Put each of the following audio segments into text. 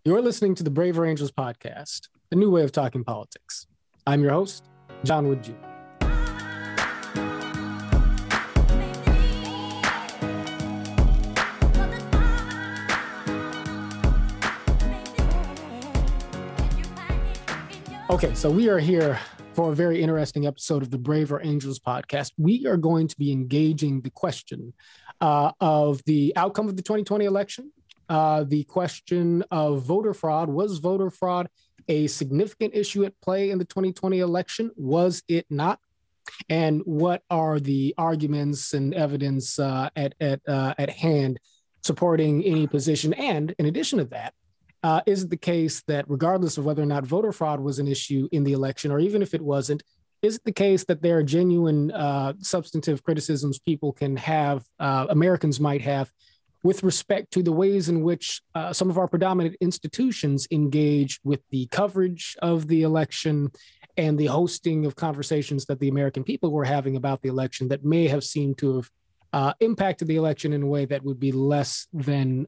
You're listening to the Braver Angels podcast, a new way of talking politics. I'm your host, John Wood Jr. Okay, so we are here for a very interesting episode of the Braver Angels podcast. We are going to be engaging the question of the outcome of the 2020 election. The question of voter fraud. Was voter fraud a significant issue at play in the 2020 election? Was it not? And what are the arguments and evidence at hand supporting any position? And in addition to that, is it the case that regardless of whether or not voter fraud was an issue in the election, or even if it wasn't, is it the case that there are genuine substantive criticisms people can have, Americans might have, with respect to the ways in which some of our predominant institutions engage with the coverage of the election and the hosting of conversations that the American people were having about the election that may have seemed to have impacted the election in a way that would be less than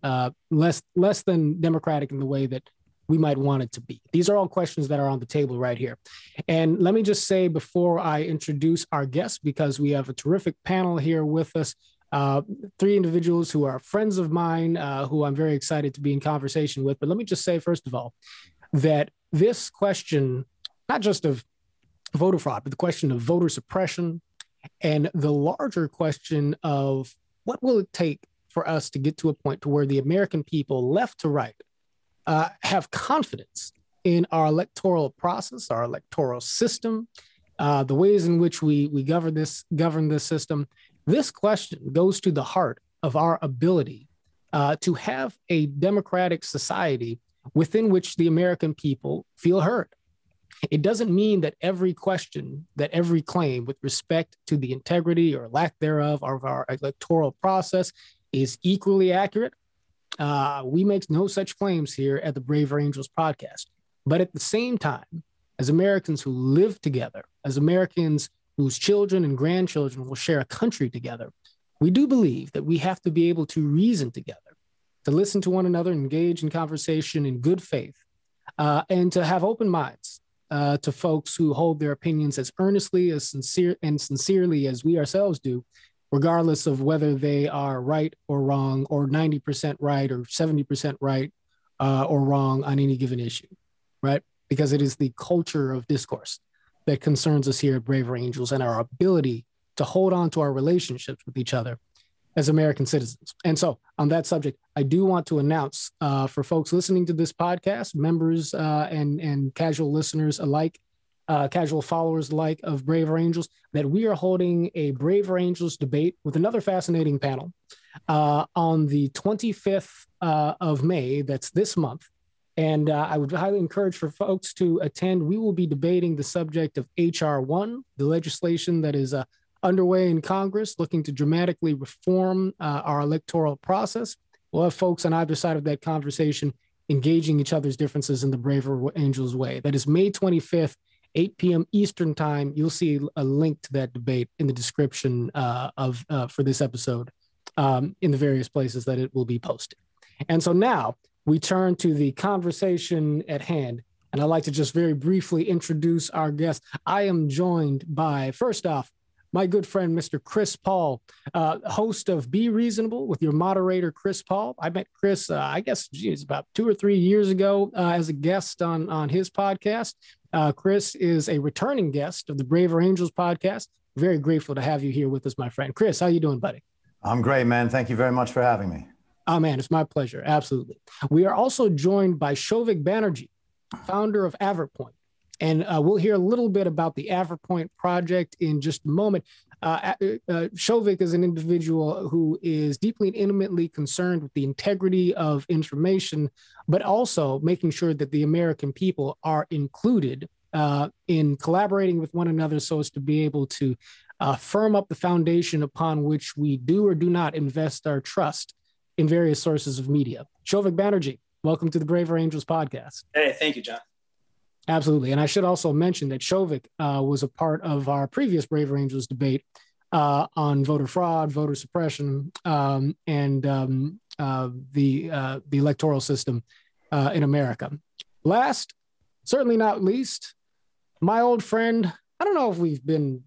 democratic in the way that we might want it to be? These are all questions that are on the table right here. And let me just say before I introduce our guests, because we have a terrific panel here with us, three individuals who are friends of mine, who I'm very excited to be in conversation with. But let me just say, first of all, that this question, not just of voter fraud, but the question of voter suppression and the larger question of what will it take for us to get to a point to where the American people, left to right, have confidence in our electoral process, our electoral system, the ways in which we govern this system. This question goes to the heart of our ability to have a democratic society within which the American people feel heard. It doesn't mean that every question, that every claim with respect to the integrity or lack thereof of our electoral process is equally accurate. We make no such claims here at the Braver Angels podcast. But at the same time, as Americans who live together, as Americans whose children and grandchildren will share a country together, we do believe that we have to be able to reason together, to listen to one another, engage in conversation in good faith, and to have open minds to folks who hold their opinions as earnestly, as sincerely as we ourselves do, regardless of whether they are right or wrong, or 90% right or 70% right or wrong on any given issue, right? Because it is the culture of discourse that concerns us here at Braver Angels, and our ability to hold on to our relationships with each other as American citizens. And so on that subject, I do want to announce for folks listening to this podcast, members and casual listeners alike, casual followers alike of Braver Angels, that we are holding a Braver Angels debate with another fascinating panel on the 25th of May. That's this month. And I would highly encourage for folks to attend. We will be debating the subject of H.R. 1, the legislation that is underway in Congress looking to dramatically reform our electoral process. We'll have folks on either side of that conversation engaging each other's differences in the Braver Angels way. That is May 25th, 8 p.m. Eastern time. You'll see a link to that debate in the description for this episode in the various places that it will be posted. And so now we turn to the conversation at hand, and I'd like to just very briefly introduce our guest. I am joined by, first off, my good friend, Mr. Chris Paul, host of Be Reasonable with your moderator, Chris Paul. I met Chris, I guess, about 2 or 3 years ago as a guest on his podcast. Chris is a returning guest of the Braver Angels podcast. Very grateful to have you here with us, my friend. Chris, how you doing, buddy? I'm great, man. Thank you very much for having me. Oh, man, it's my pleasure. Absolutely. We are also joined by Shouvik Banerjee, founder of AverPoint. And we'll hear a little bit about the AverPoint project in just a moment. Shovik is an individual who is deeply and intimately concerned with the integrity of information, but also making sure that the American people are included in collaborating with one another so as to be able to firm up the foundation upon which we do or do not invest our trust in various sources of media. Shouvik Banerjee, welcome to the Braver Angels podcast. Hey, thank you, John. Absolutely. And I should also mention that Shovik was a part of our previous Braver Angels debate on voter fraud, voter suppression, and the electoral system in America. Last, certainly not least, my old friend. I don't know if we've been,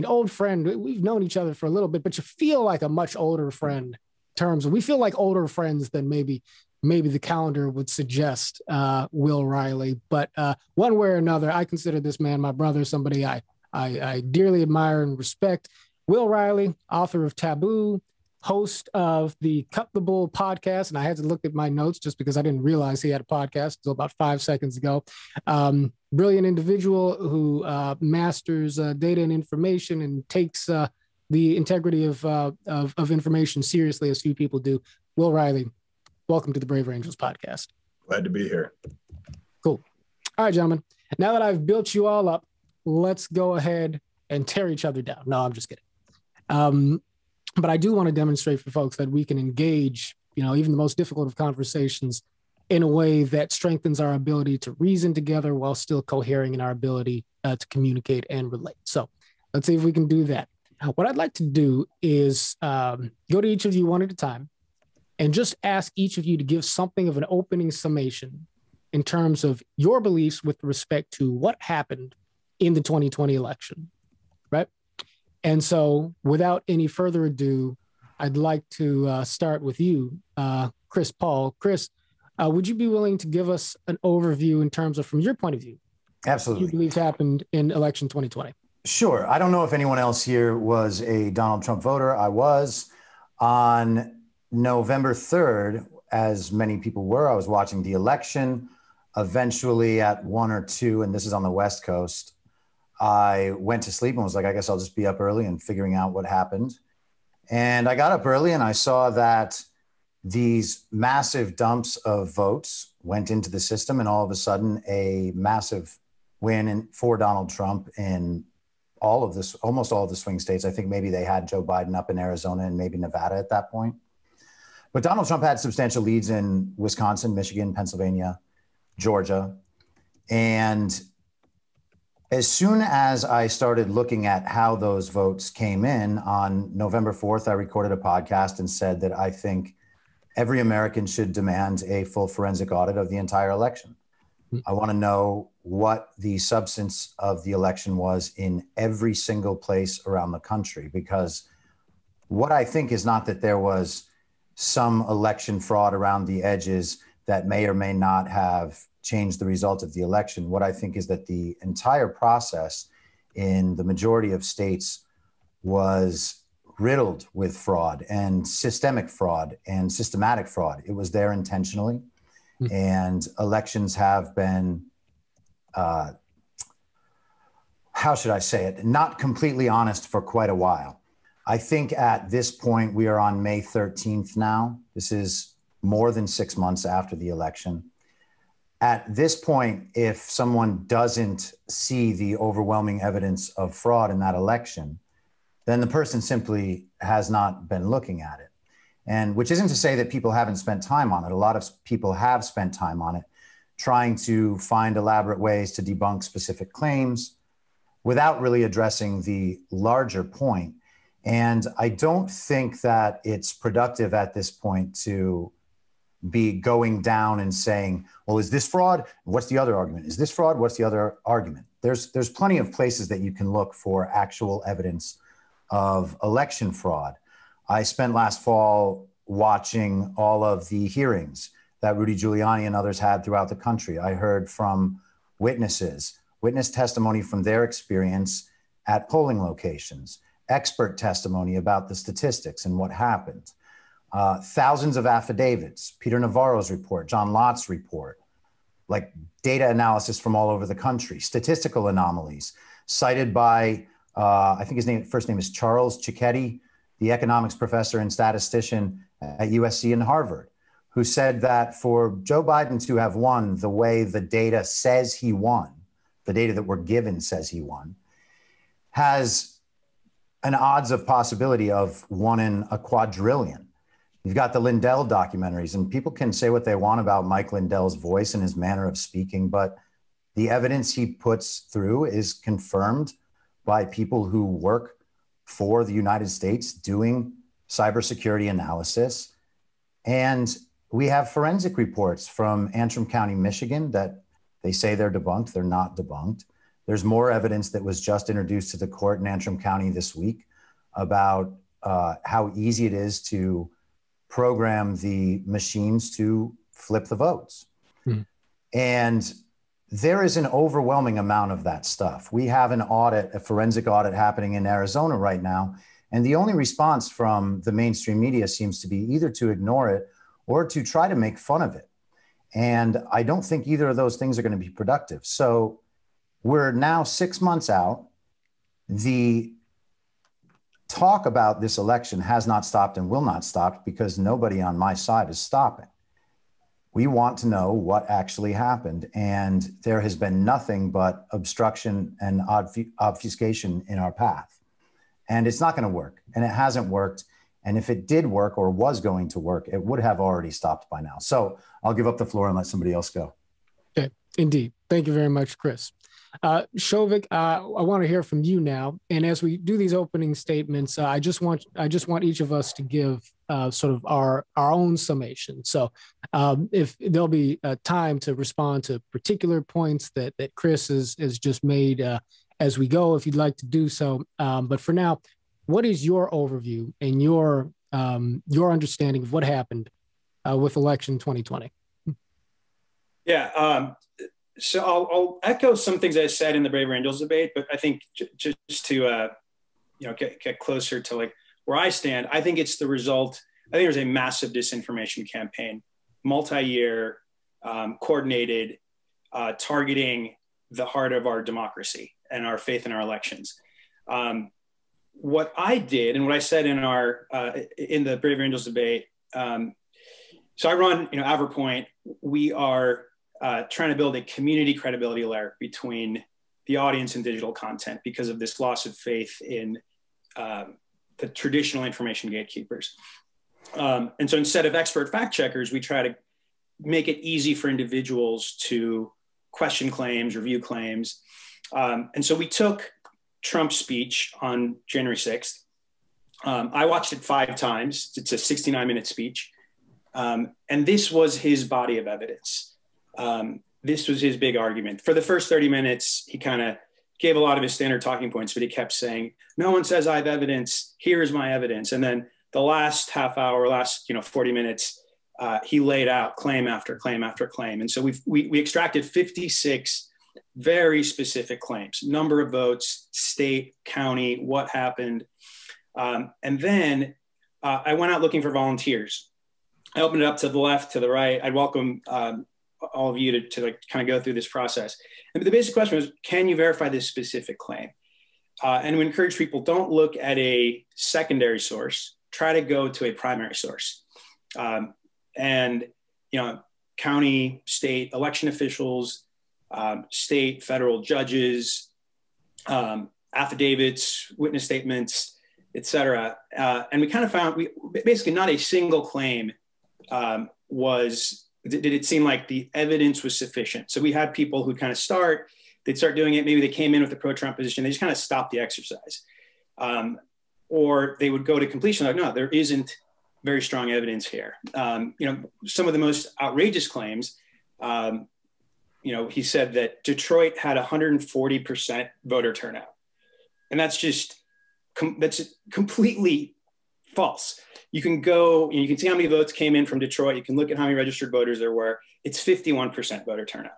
old friend. We've known each other for a little bit, but you feel like a much older friend. We feel like older friends than maybe the calendar would suggest. Will Reilly, but one way or another, I consider this man my brother, somebody I dearly admire and respect. Will Reilly, author of Taboo, host of the Cut the Bull podcast. And I had to look at my notes just because I didn't realize he had a podcast until about 5 seconds ago. Brilliant individual who masters data and information and takes the integrity of information seriously as few people do. Will Reilly, welcome to the Brave Angels podcast. Glad to be here. Cool. All right, gentlemen. Now that I've built you all up, let's go ahead and tear each other down. No, I'm just kidding. But I do want to demonstrate for folks that we can engage, even the most difficult of conversations in a way that strengthens our ability to reason together while still cohering in our ability to communicate and relate. So let's see if we can do that. What I'd like to do is go to each of you one at a time and just ask each of you to give something of an opening summation in terms of your beliefs with respect to what happened in the 2020 election, right? And so without any further ado, I'd like to start with you, Chris Paul. Chris, would you be willing to give us an overview in terms of, from your point of view, Absolutely, what you believe happened in election 2020? Sure. I don't know if anyone else here was a Donald Trump voter. I was. On November 3rd, as many people were, I was watching the election. Eventually at 1 or 2, and this is on the West Coast, I went to sleep and was like, I guess I'll just be up early and figuring out what happened. And I got up early and I saw that these massive dumps of votes went into the system, and all of a sudden a massive win for Donald Trump in almost all of the swing states. I think maybe they had Joe Biden up in Arizona and maybe Nevada at that point. But Donald Trump had substantial leads in Wisconsin, Michigan, Pennsylvania, Georgia. And as soon as I started looking at how those votes came in on November 4th, I recorded a podcast and said that I think every American should demand a full forensic audit of the entire election. I want to know what the substance of the election was in every single place around the country, because what I think is not that there was some election fraud around the edges that may or may not have changed the result of the election. What I think is that the entire process in the majority of states was riddled with fraud and systemic fraud and systematic fraud. It was there intentionally. And elections have been, how should I say it, not completely honest for quite a while. I think at this point, we are on May 13th now. This is more than 6 months after the election. At this point, if someone doesn't see the overwhelming evidence of fraud in that election, then the person simply has not been looking at it. And which isn't to say that people haven't spent time on it. A lot of people have spent time on it, trying to find elaborate ways to debunk specific claims without really addressing the larger point. And I don't think that it's productive at this point to be going down and saying, well, is this fraud? What's the other argument? Is this fraud? What's the other argument? There's plenty of places that you can look for actual evidence of election fraud. I spent last fall watching all of the hearings that Rudy Giuliani and others had throughout the country. I heard from witness testimony from their experience at polling locations, expert testimony about the statistics and what happened. Thousands of affidavits, Peter Navarro's report, John Lott's report, like data analysis from all over the country, statistical anomalies cited by, I think his first name is Charles Cicchetti, the economics professor and statistician at USC and Harvard, who said that for Joe Biden to have won the way the data says he won, the data that we're given says he won, has an odds of possibility of 1 in a quadrillion. You've got the Lindell documentaries, and people can say what they want about Mike Lindell's voice and his manner of speaking, but the evidence he puts through is confirmed by people who work for the United States doing cybersecurity analysis. And we have forensic reports from Antrim County, Michigan, that they say they're debunked. They're not debunked. There's more evidence that was just introduced to the court in Antrim County this week about how easy it is to program the machines to flip the votes. And there is an overwhelming amount of that stuff. We have an audit, a forensic audit happening in Arizona right now. And the only response from the mainstream media seems to be either to ignore it or to try to make fun of it. And I don't think either of those things are going to be productive. So we're now 6 months out. The talk about this election has not stopped and will not stop because nobody on my side is stopping. We want to know what actually happened. And there has been nothing but obstruction and obfuscation in our path. And it's not going to work. And it hasn't worked. And if it did work or was going to work, it would have already stopped by now. So I'll give up the floor and let somebody else go. Okay, indeed. Thank you very much, Chris. Shovik, I want to hear from you now. And as we do these opening statements, I just want each of us to give sort of our own summation. So if there'll be time to respond to particular points that Chris has just made as we go, if you'd like to do so. But for now, what is your overview and your understanding of what happened with election 2020? Yeah. So I'll echo some things I said in the Brave Angels debate, but I think just to get closer to like where I stand, I think it's the result. I think there's a massive disinformation campaign, multi-year, coordinated, targeting the heart of our democracy and our faith in our elections. What I did and what I said in in the Brave Angels debate. So I run AverPoint. We are trying to build a community credibility layer between the audience and digital content because of this loss of faith in the traditional information gatekeepers. And so instead of expert fact checkers, we try to make it easy for individuals to question claims, review claims. And so we took Trump's speech on January 6th. I watched it 5 times. It's a 69-minute speech. And this was his body of evidence. This was his big argument. For the first 30 minutes, he kind of gave a lot of his standard talking points, but he kept saying, no one says I have evidence. Here's my evidence. And then the last half hour, 40 minutes, he laid out claim after claim after claim. And so we extracted 56 very specific claims, number of votes, state, county, what happened. And then I went out looking for volunteers. I opened it up to the left, to the right. I'd welcome all of you to kind of go through this process. And the basic question was, can you verify this specific claim? And we encourage people, don't look at a secondary source, try to go to a primary source. County, state election officials, state, federal judges, affidavits, witness statements, et cetera. And we kind of found basically not a single claim did it seem like the evidence was sufficient. So we had people who kind of they'd start doing it. Maybe they came in with a pro-Trump position. They just kind of stopped the exercise. Or they would go to completion like, no, there isn't very strong evidence here. Some of the most outrageous claims, he said that Detroit had 140% voter turnout. And that's completely false. You can go and you can see how many votes came in from Detroit. You can look at how many registered voters there were. It's 51% voter turnout.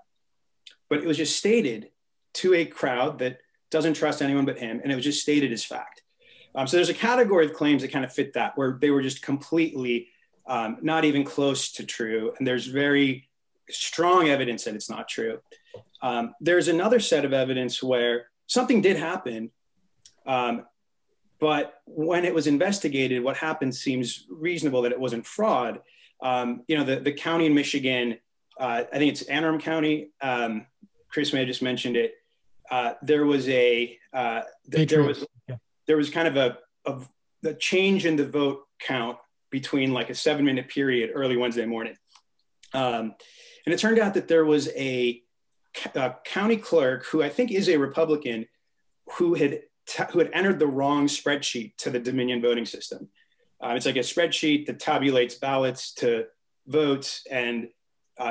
But it was just stated to a crowd that doesn't trust anyone but him. And it was just stated as fact. So there's a category of claims that kind of fit that, where they were just completely not even close to true. And there's very strong evidence that it's not true. There's another set of evidence where something did happen, but when it was investigated, what happened seems reasonable that it wasn't fraud. The county in Michigan, I think it's Antrim County. Chris may have just mentioned it. There was kind of a change in the vote count between like a 7-minute period early Wednesday morning. And it turned out that there was a county clerk who I think is a Republican who had entered the wrong spreadsheet to the Dominion voting system. It's like a spreadsheet that tabulates ballots to votes, and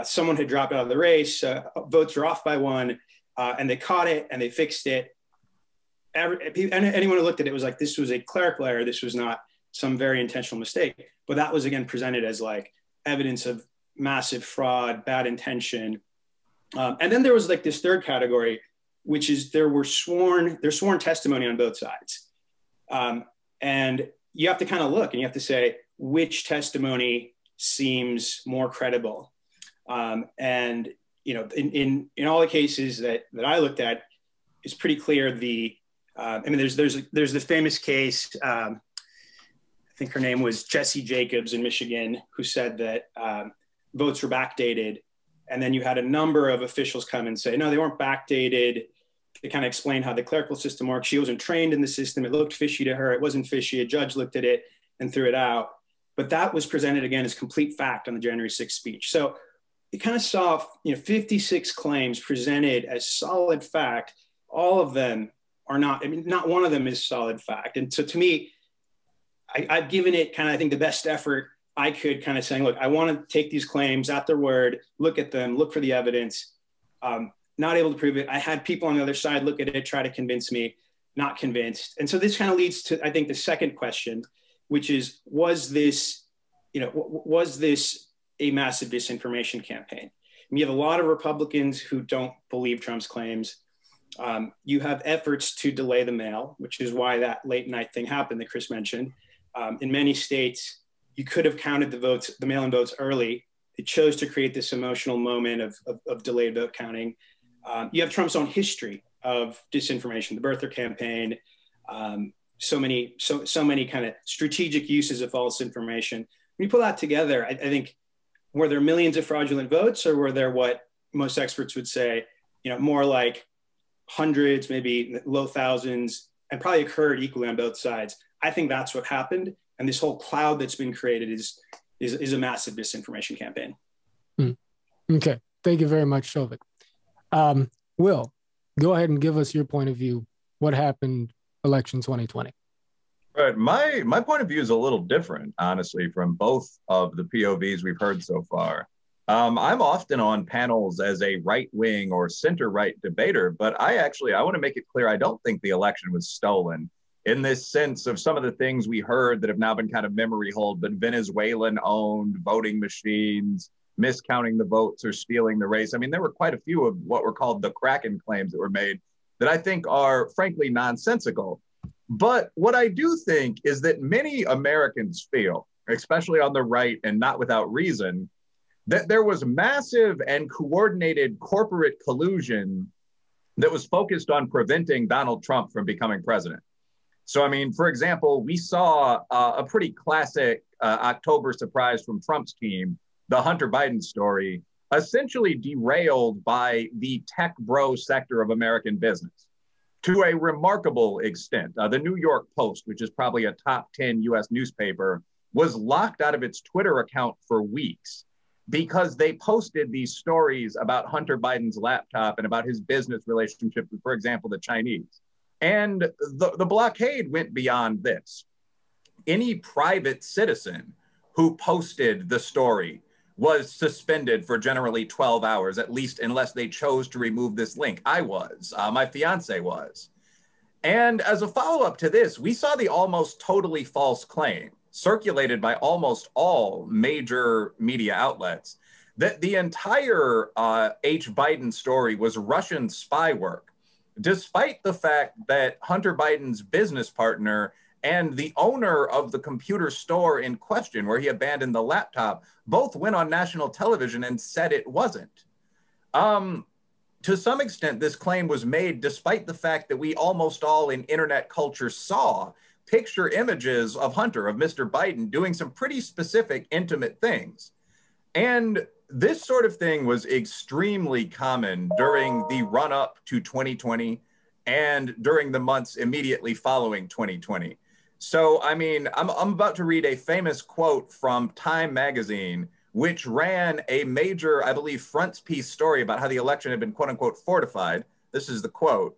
someone had dropped out of the race. Votes were off by one, and they caught it and they fixed it. Anyone who looked at it was like, this was a clerical error. This was not some very intentional mistake. But that was, again, presented as like evidence of massive fraud, bad intention. And then there was like this third category, which is there's sworn testimony on both sides. And you have to kind of look and you have to say which testimony seems more credible. And, you know, in all the cases that I looked at, it's pretty clear I mean, there's this famous case, I think her name was Jessie Jacobs in Michigan, who said that votes were backdated. And then you had a number of officials come and say, no, they weren't backdated. They kind of explained how the clerical system works. She wasn't trained in the system. It looked fishy to her. It wasn't fishy. A judge looked at it and threw it out. But that was presented again as complete fact on the January 6th speech. So you kind of saw, you know, 56 claims presented as solid fact. All of them are not, I mean, not one of them is solid fact. And so to me, I've given it kind of, I think, the best effort I could, kind of saying, look, I want to take these claims at their word, look at them, look for the evidence. Not able to prove it. I had people on the other side look at it, try to convince me, not convinced. And so this kind of leads to, I think, the second question, which is, was this a massive disinformation campaign? And you have a lot of Republicans who don't believe Trump's claims. You have efforts to delay the mail, which is why that late night thing happened that Chris mentioned. In many states, you could have counted the votes, the mail-in votes early. It chose to create this emotional moment of delayed vote counting. You have Trump's own history of disinformation, the birther campaign, so many kind of strategic uses of false information. When you pull that together, I think, were there millions of fraudulent votes, or were there what most experts would say, you know, more like hundreds, maybe low thousands, and probably occurred equally on both sides? I think that's what happened. And this whole cloud that's been created is a massive disinformation campaign. Okay. Thank you very much, Shovik. Will, go ahead and give us your point of view. What happened election 2020? Right. My point of view is a little different, honestly, from both of the POVs we've heard so far. I'm often on panels as a right-wing or center-right debater, but I want to make it clear, I don't think the election was stolen in this sense of some of the things we heard that have now been kind of memory hold, but Venezuelan-owned voting machines, miscounting the votes or stealing the race. I mean, there were quite a few of what were called the Kraken claims that were made that I think are frankly nonsensical. But what I do think is that many Americans feel, especially on the right and not without reason, that there was massive and coordinated corporate collusion that was focused on preventing Donald Trump from becoming president. So, I mean, for example, we saw a pretty classic October surprise from Trump's team, the Hunter Biden story, essentially derailed by the tech bro sector of American business to a remarkable extent. The New York Post, which is probably a top 10 US newspaper, was locked out of its Twitter account for weeks because they posted these stories about Hunter Biden's laptop and about his business relationship with, for example, the Chinese. And the blockade went beyond this. Any private citizen who posted the story was suspended for generally 12 hours, at least unless they chose to remove this link. I was, my fiance was. And as a follow-up to this, we saw the almost totally false claim circulated by almost all major media outlets that the entire H. Biden story was Russian spy work, despite the fact that Hunter Biden's business partner and the owner of the computer store in question, where he abandoned the laptop, both went on national television and said it wasn't. To some extent, this claim was made despite the fact that we almost all in internet culture saw picture images of Hunter, of Mr. Biden, doing some pretty specific, intimate things. And this sort of thing was extremely common during the run-up to 2020 and during the months immediately following 2020. So, I mean, I'm about to read a famous quote from Time magazine, which ran a major, I believe, frontispiece story about how the election had been, quote unquote, fortified. This is the quote.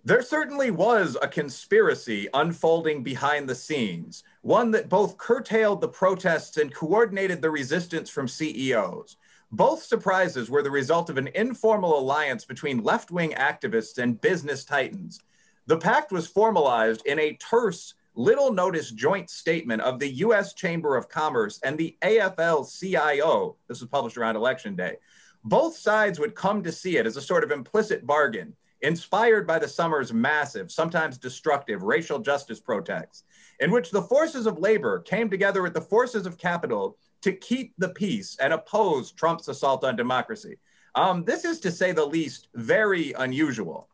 There certainly was a conspiracy unfolding behind the scenes, one that both curtailed the protests and coordinated the resistance from CEOs. Both surprises were the result of an informal alliance between left-wing activists and business titans. The pact was formalized in a terse, little-noticed joint statement of the U.S. Chamber of Commerce and the AFL-CIO. This was published around Election Day. Both sides would come to see it as a sort of implicit bargain, inspired by the summer's massive, sometimes destructive racial justice protests, in which the forces of labor came together with the forces of capital to keep the peace and oppose Trump's assault on democracy. This is, to say the least, very unusual.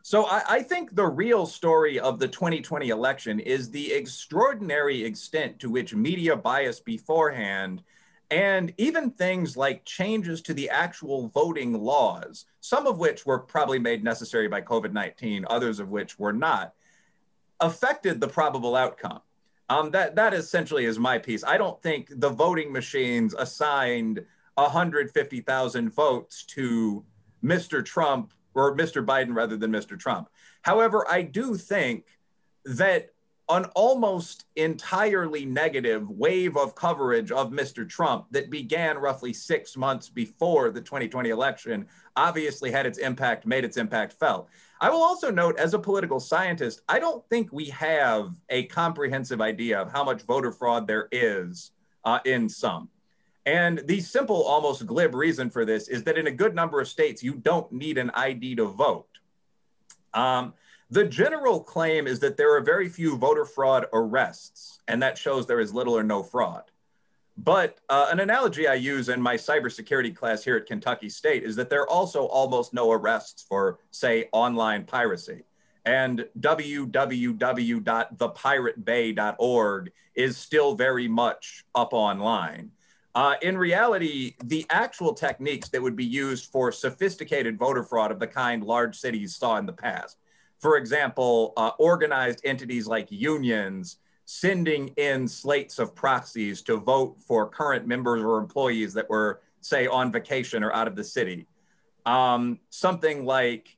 So I think the real story of the 2020 election is the extraordinary extent to which media bias beforehand, and even things like changes to the actual voting laws, some of which were probably made necessary by COVID-19, others of which were not, affected the probable outcome. That essentially is my piece. I don't think the voting machines assigned 150,000 votes to Mr. Trump, or Mr. Biden rather than Mr. Trump. However, I do think that an almost entirely negative wave of coverage of Mr. Trump that began roughly 6 months before the 2020 election obviously had its impact, made its impact felt. I will also note, as a political scientist, I don't think we have a comprehensive idea of how much voter fraud there is in some. And the simple, almost glib reason for this is that in a good number of states, you don't need an ID to vote. The general claim is that there are very few voter fraud arrests, and that shows there is little or no fraud. But an analogy I use in my cybersecurity class here at Kentucky State is that there are also almost no arrests for, say, online piracy. And www.thepiratebay.org is still very much up online. In reality, the actual techniques that would be used for sophisticated voter fraud of the kind large cities saw in the past, for example, organized entities like unions sending in slates of proxies to vote for current members or employees that were, say, on vacation or out of the city. Something like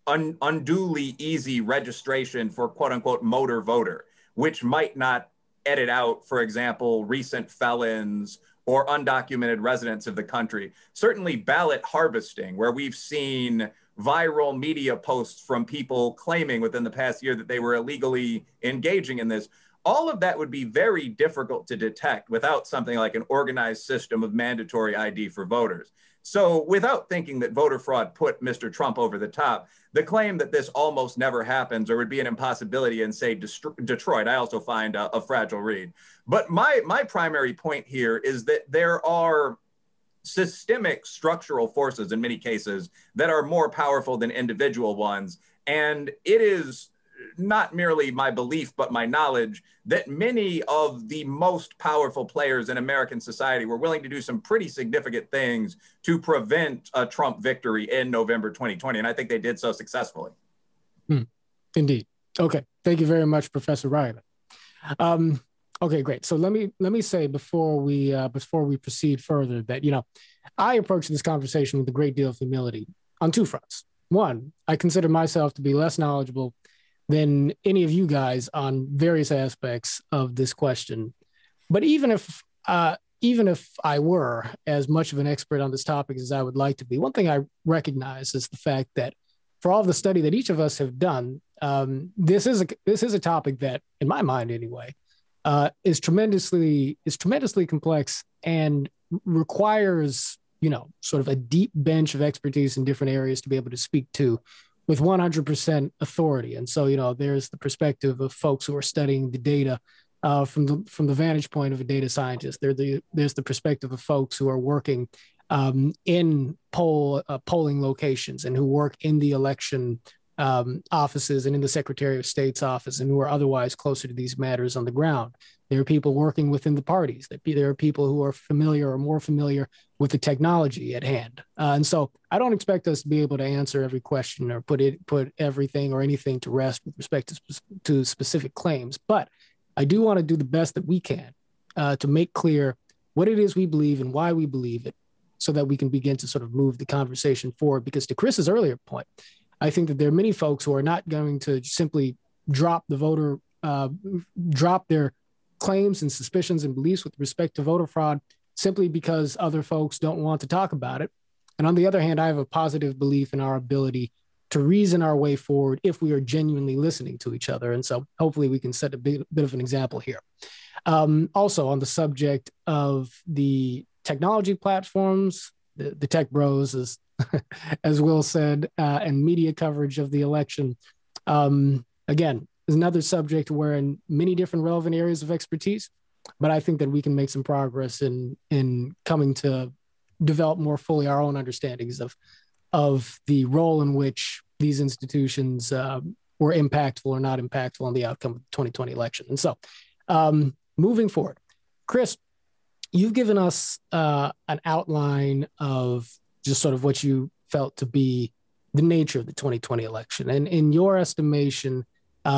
unduly easy registration for quote unquote motor voter, which might not edit out, for example, recent felons or undocumented residents of the country. Certainly ballot harvesting, where we've seen viral media posts from people claiming within the past year that they were illegally engaging in this. All of that would be very difficult to detect without something like an organized system of mandatory ID for voters. So without thinking that voter fraud put Mr. Trump over the top, the claim that this almost never happens or would be an impossibility in, say, Detroit, I also find a fragile read. But my primary point here is that there are systemic structural forces in many cases that are more powerful than individual ones. And it is not merely my belief, but my knowledge that many of the most powerful players in American society were willing to do some pretty significant things to prevent a Trump victory in November 2020. And I think they did so successfully. Indeed. Okay. Thank you very much, Professor Reilly. Okay, great. So let me say before we proceed further that, you know, I approach this conversation with a great deal of humility on two fronts. One, I consider myself to be less knowledgeable than any of you guys on various aspects of this question. But even if I were as much of an expert on this topic as I would like to be, one thing I recognize is the fact that for all the study that each of us have done, this is a topic that, in my mind anyway, is tremendously complex and requires, you know, sort of a deep bench of expertise in different areas to be able to speak to with 100% authority. And so, you know, there's the perspective of folks who are studying the data from the vantage point of a data scientist. There's the perspective of folks who are working in polling locations and who work in the election offices and in the Secretary of State's office and who are otherwise closer to these matters on the ground. There are people working within the parties. There are people who are familiar or more familiar with the technology at hand. And so I don't expect us to be able to answer every question or put everything or anything to rest with respect to specific claims. But I do want to do the best that we can to make clear what it is we believe and why we believe it so that we can begin to sort of move the conversation forward. Because to Chris's earlier point, I think that there are many folks who are not going to simply drop their claims and suspicions and beliefs with respect to voter fraud simply because other folks don't want to talk about it. And on the other hand, I have a positive belief in our ability to reason our way forward if we are genuinely listening to each other. And so hopefully we can set a bit of an example here. Also on the subject of the technology platforms, the tech bros, as Will said, and media coverage of the election. Again, is another subject where in many different relevant areas of expertise, but I think that we can make some progress in coming to develop more fully our own understandings of the role in which these institutions were impactful or not impactful on the outcome of the 2020 election. And so moving forward, Chris, you've given us an outline of just sort of what you felt to be the nature of the 2020 election. And in your estimation,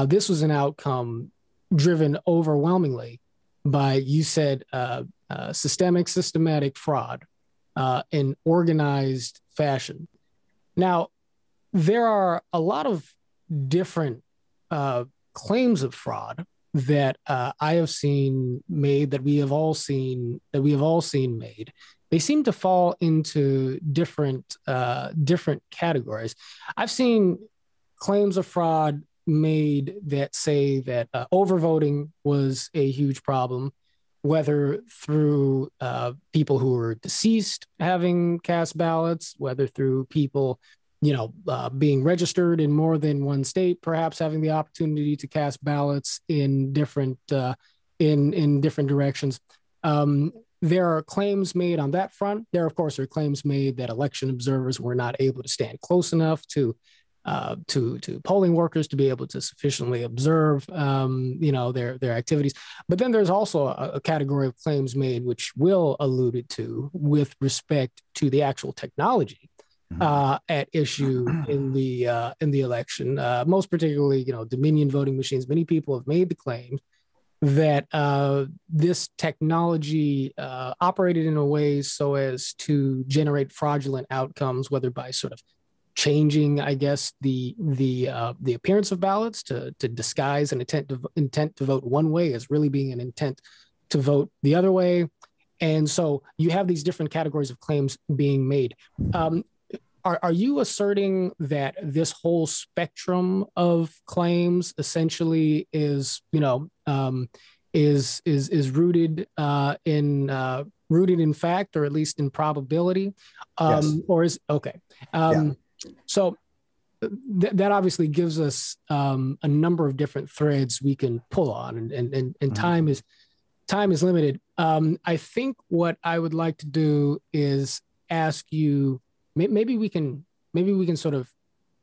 this was an outcome driven overwhelmingly by, you said, systematic fraud in organized fashion. Now, there are a lot of different claims of fraud that I have seen made, that we have all seen made. They seem to fall into different categories. I've seen claims of fraud made that say that overvoting was a huge problem, whether through people who were deceased having cast ballots, whether through people, being registered in more than one state, perhaps having the opportunity to cast ballots in different directions. There are claims made on that front. There, of course, are claims made that election observers were not able to stand close enough to polling workers to be able to sufficiently observe, their activities. But then there's also a category of claims made, which Will alluded to, with respect to the actual technology at issue in the election. Most particularly, Dominion voting machines. Many people have made the claim that this technology operated in a way so as to generate fraudulent outcomes, whether by sort of changing, I guess, the appearance of ballots to disguise an intent to vote one way as really being an intent to vote the other way. And so you have these different categories of claims being made. Are you asserting that this whole spectrum of claims essentially is rooted in fact, or at least in probability? Yes. Or is okay? So that obviously gives us a number of different threads we can pull on, and time is limited. I think what I would like to do is ask you. Maybe we can sort of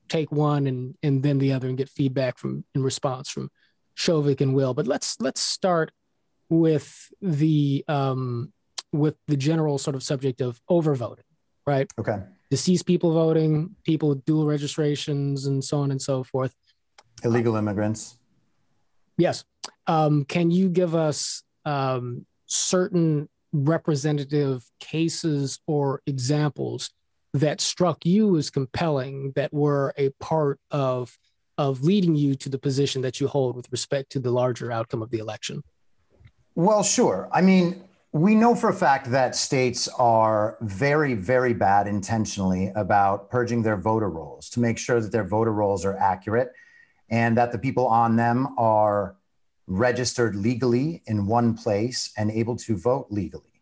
take one and then the other and get feedback in response from Shouvik and Will. But let's start with the general sort of subject of overvoting, right? Okay. Deceased people voting, people with dual registrations, and so on and so forth. Illegal immigrants. Yes. Can you give us certain representative cases or examples that struck you as compelling, that were a part of leading you to the position that you hold with respect to the larger outcome of the election? Well, sure. I mean, we know for a fact that states are very, very bad intentionally about purging their voter rolls to make sure that their voter rolls are accurate and that the people on them are registered legally in one place and able to vote legally.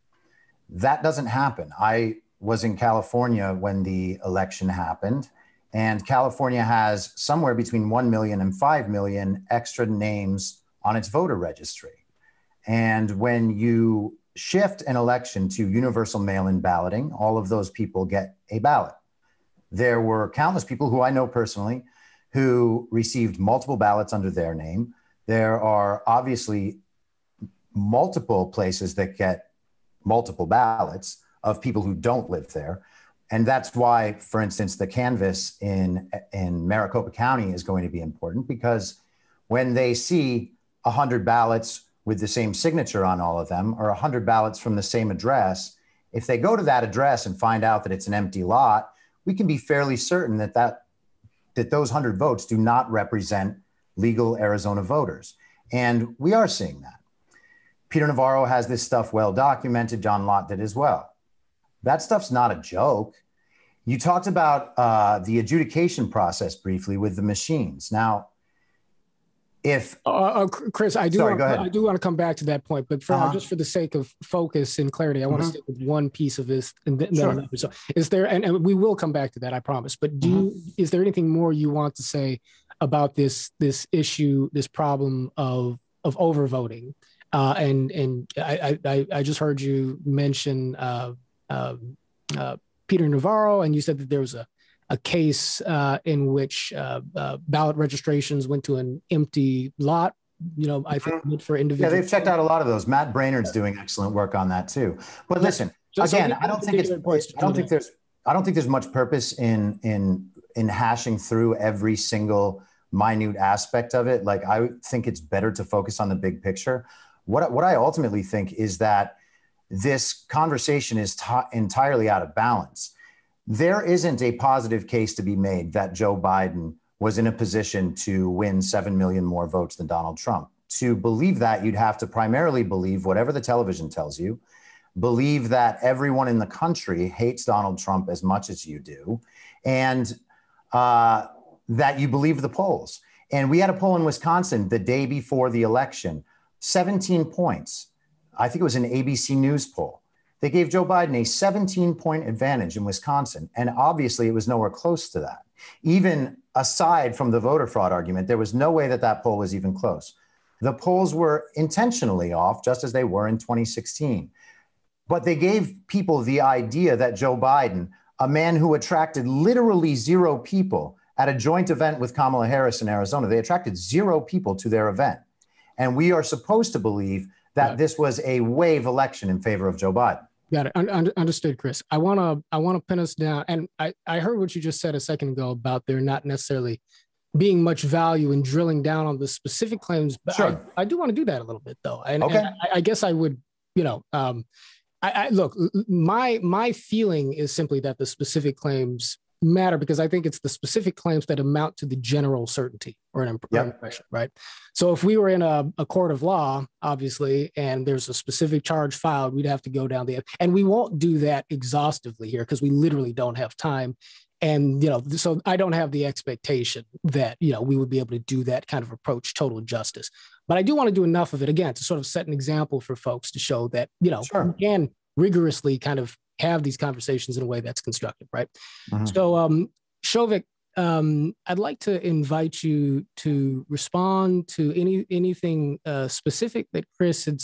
That doesn't happen. I was in California when the election happened, and California has somewhere between 1 million and 5 million extra names on its voter registry. And when you shift an election to universal mail-in balloting, all of those people get a ballot. There were countless people who I know personally who received multiple ballots under their name. There are obviously multiple places that get multiple ballots of people who don't live there. And that's why, for instance, the canvass in Maricopa County is going to be important, because when they see 100 ballots with the same signature on all of them, or 100 ballots from the same address, if they go to that address and find out that it's an empty lot, we can be fairly certain that that that those 100 votes do not represent legal Arizona voters. And we are seeing that. Peter Navarro has this stuff well documented. John Lott did as well. That stuff's not a joke. You talked about the adjudication process briefly with the machines. Now, if Chris, I do want to come back to that point, but just for the sake of focus and clarity, I want to stick with one piece of this. And then another. So, is there, and we will come back to that, I promise. But is there anything more you want to say about this issue, this problem of overvoting? And I just heard you mention Peter Navarro, and you said that there was a case in which ballot registrations went to an empty lot. I think for individuals. Yeah, they've checked out a lot of those. Matt Brainerd's doing excellent work on that too. But listen, again, I don't think there's much purpose in hashing through every single minute aspect of it. Like, I think it's better to focus on the big picture. What I ultimately think is that this conversation is entirely out of balance. There isn't a positive case to be made that Joe Biden was in a position to win 7 million more votes than Donald Trump. To believe that, you'd have to primarily believe whatever the television tells you, believe that everyone in the country hates Donald Trump as much as you do, and that you believe the polls. And we had a poll in Wisconsin the day before the election, 17 points. I think it was an ABC News poll. They gave Joe Biden a 17-point advantage in Wisconsin. And obviously, it was nowhere close to that. Even aside from the voter fraud argument, there was no way that poll was even close. The polls were intentionally off, just as they were in 2016. But they gave people the idea that Joe Biden, a man who attracted literally 0 people at a joint event with Kamala Harris in Arizona, they attracted 0 people to their event. And we are supposed to believe that this was a wave election in favor of Joe Biden. Got it. Understood, Chris. I want to pin us down. And I heard what you just said a second ago about there not necessarily being much value in drilling down on the specific claims. But sure. I do want to do that a little bit, though. And I guess I would, look, my feeling is simply that the specific claims matter because I think it's the specific claims that amount to the general certainty or an impression, right? So if we were in a court of law, obviously, and there's a specific charge filed, we'd have to go down and we won't do that exhaustively here because we literally don't have time. And, so I don't have the expectation that, we would be able to do that kind of approach total justice. But I do want to do enough of it, again, to sort of set an example for folks to show that, we can rigorously kind of have these conversations in a way that's constructive, right? So, Shovik, I'd like to invite you to respond to anything specific that Chris has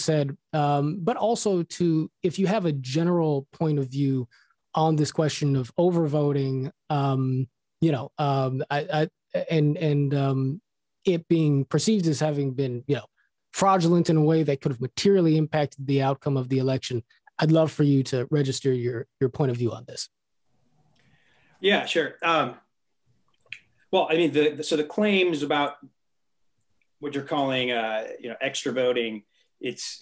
said, but also to if you have a general point of view on this question of overvoting, it being perceived as having been, fraudulent in a way that could have materially impacted the outcome of the election. I'd love for you to register your point of view on this. Yeah, sure. Well, I mean, the claims about what you're calling, extra voting, it's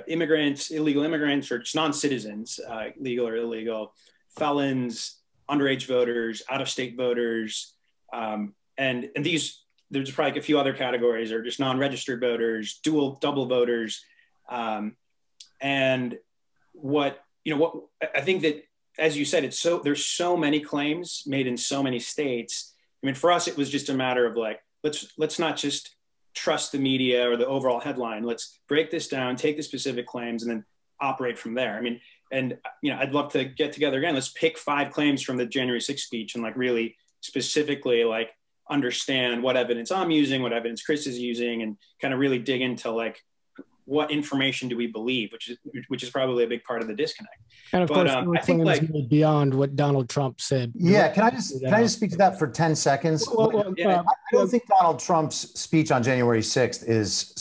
immigrants, illegal immigrants, or just non-citizens, legal or illegal, felons, underage voters, out-of-state voters, and these. There's probably a few other categories, or just non-registered voters, double voters. And what I think that, as you said, there's so many claims made in so many states. I mean, for us, it was just a matter of like, let's not just trust the media or the overall headline. Let's break this down, take the specific claims, and then operate from there. I mean, and I'd love to get together again. Let's pick 5 claims from the January 6th speech and like really specifically like understand what evidence I'm using, what evidence Chris is using, and kind of really dig into like what information do we believe, which is probably a big part of the disconnect. And of course, I think like beyond what Donald Trump said. Yeah, can I just speak to that for 10 seconds? I don't think Donald Trump's speech on January 6th is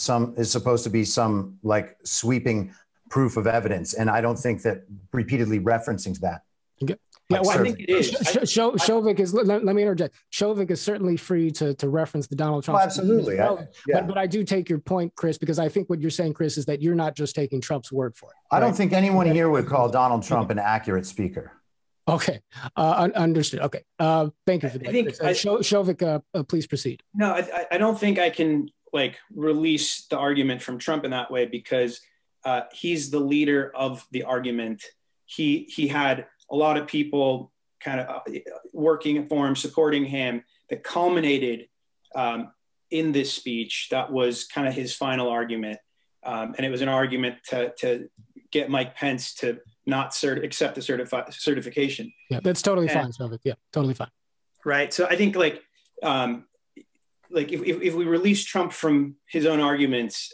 supposed to be some like sweeping proof of evidence, and I don't think that repeatedly referencing that. Okay. Yeah, well, I think it is. Shovik is. Let me interject. Shovik is certainly free to reference the Donald Trump. Oh, absolutely. But I do take your point, Chris, because I think what you're saying, Chris, is that you're not just taking Trump's word for it. I don't think anyone here would call Donald Trump an accurate speaker. Okay, understood. Okay, thank you for that. I think Shovik, please proceed. No, I don't think I can like release the argument from Trump in that way, because he's the leader of the argument. He had a lot of people kind of working for him, supporting him, that culminated in this speech that was kind of his final argument. And it was an argument to get Mike Pence to not accept the certification. Yeah, that's totally fine, Shovik. Yeah, totally fine. Right. So I think like if we release Trump from his own arguments,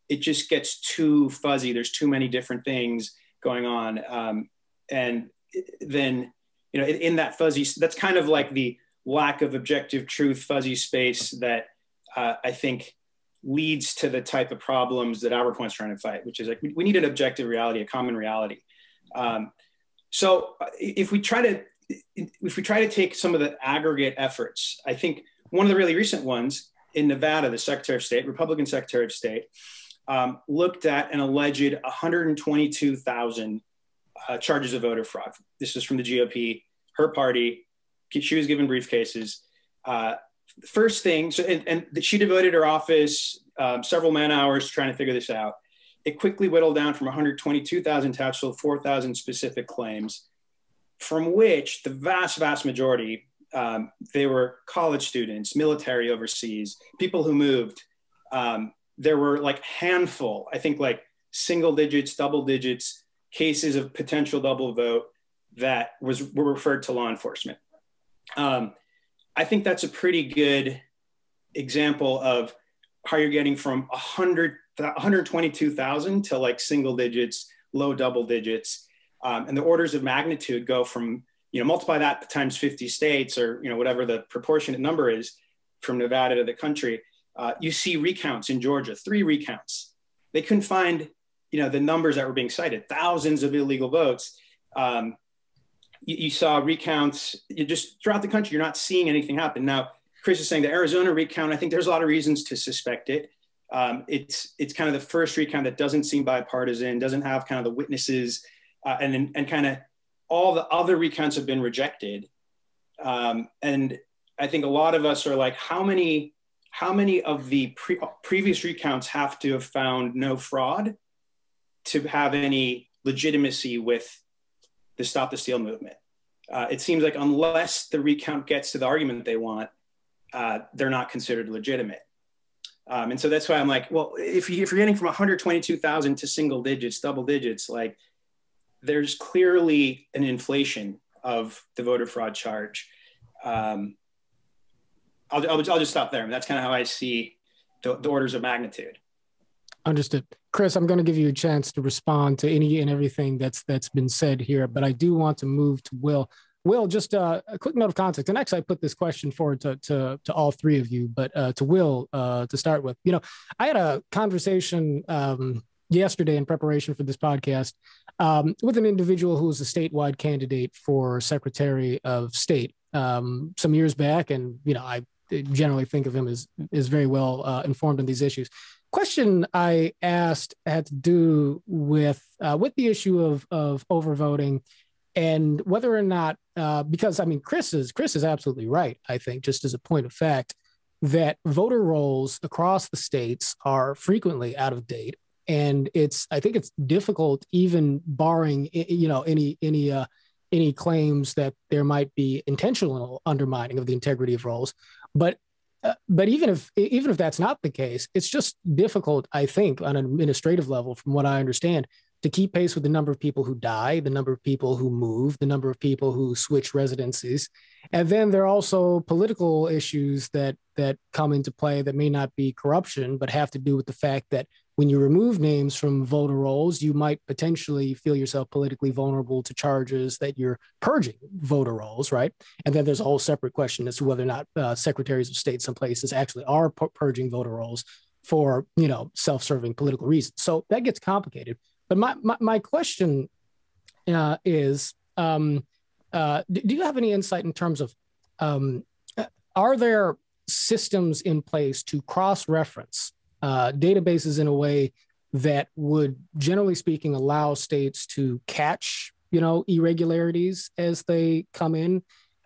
it just gets too fuzzy. There's too many different things going on. And then, you know, in that fuzzy, that's kind of like the lack of objective truth, fuzzy space that I think leads to the type of problems that AverPoint's trying to fight, which is like, we need an objective reality, a common reality. So if we try to take some of the aggregate efforts, I think one of the really recent ones in Nevada, the Secretary of State, Republican Secretary of State, looked at an alleged 122,000 charges of voter fraud. This is from the GOP, her party. She was given briefcases. First thing, and she devoted her office several man hours trying to figure this out. It quickly whittled down from 122,000 to 4,000 specific claims, from which the vast, vast majority, they were college students, military overseas, people who moved. There were like handful, I think like single digits, double digits, cases of potential double vote that were referred to law enforcement. I think that's a pretty good example of how you're getting from 122,000 to like single digits, low double digits. And the orders of magnitude go from, you know, multiply that times 50 states, or, you know, whatever the proportionate number is from Nevada to the country. You see recounts in Georgia, 3 recounts. They couldn't find, you know, the numbers that were being cited, thousands of illegal votes. You saw recounts just throughout the country. You're not seeing anything happen. Now, Chris is saying the Arizona recount, I think there's a lot of reasons to suspect it. It's kind of the first recount that doesn't seem bipartisan, doesn't have kind of the witnesses, and kind of all the other recounts have been rejected. And I think a lot of us are like, how many of the previous recounts have to have found no fraud to have any legitimacy with the Stop the Steal movement? It seems like unless the recount gets to the argument they want, they're not considered legitimate. And so that's why I'm like, well, if you're getting from 122,000 to single digits, double digits, like there's clearly an inflation of the voter fraud charge. I'll just stop there. That's kind of how I see the orders of magnitude. Understood. Chris, I'm going to give you a chance to respond to any and everything that's been said here, but I do want to move to Will. Will, just a quick note of context. And actually, I put this question forward to all three of you, but to Will to start with. You know, I had a conversation yesterday in preparation for this podcast with an individual who was a statewide candidate for Secretary of State some years back, and you know, I generally think of him as very well informed on these issues. Question I asked had to do with the issue of overvoting, and whether or not, because I mean, Chris is absolutely right. I think, just as a point of fact, that voter rolls across the states are frequently out of date, and I think it's difficult, even barring, you know, any claims that there might be intentional undermining of the integrity of rolls, but even if that's not the case, it's just difficult, I think, on an administrative level, from what I understand, to keep pace with the number of people who die, the number of people who move, the number of people who switch residencies. And then there are also political issues that come into play that may not be corruption, but have to do with the fact that when you remove names from voter rolls, you might potentially feel yourself politically vulnerable to charges that you're purging voter rolls, right? And then there's a whole separate question as to whether or not secretaries of state some places actually are purging voter rolls for, you know, self-serving political reasons. So that gets complicated. But my question is, do you have any insight in terms of, are there systems in place to cross-reference databases in a way that would, generally speaking, allow states to catch irregularities as they come in.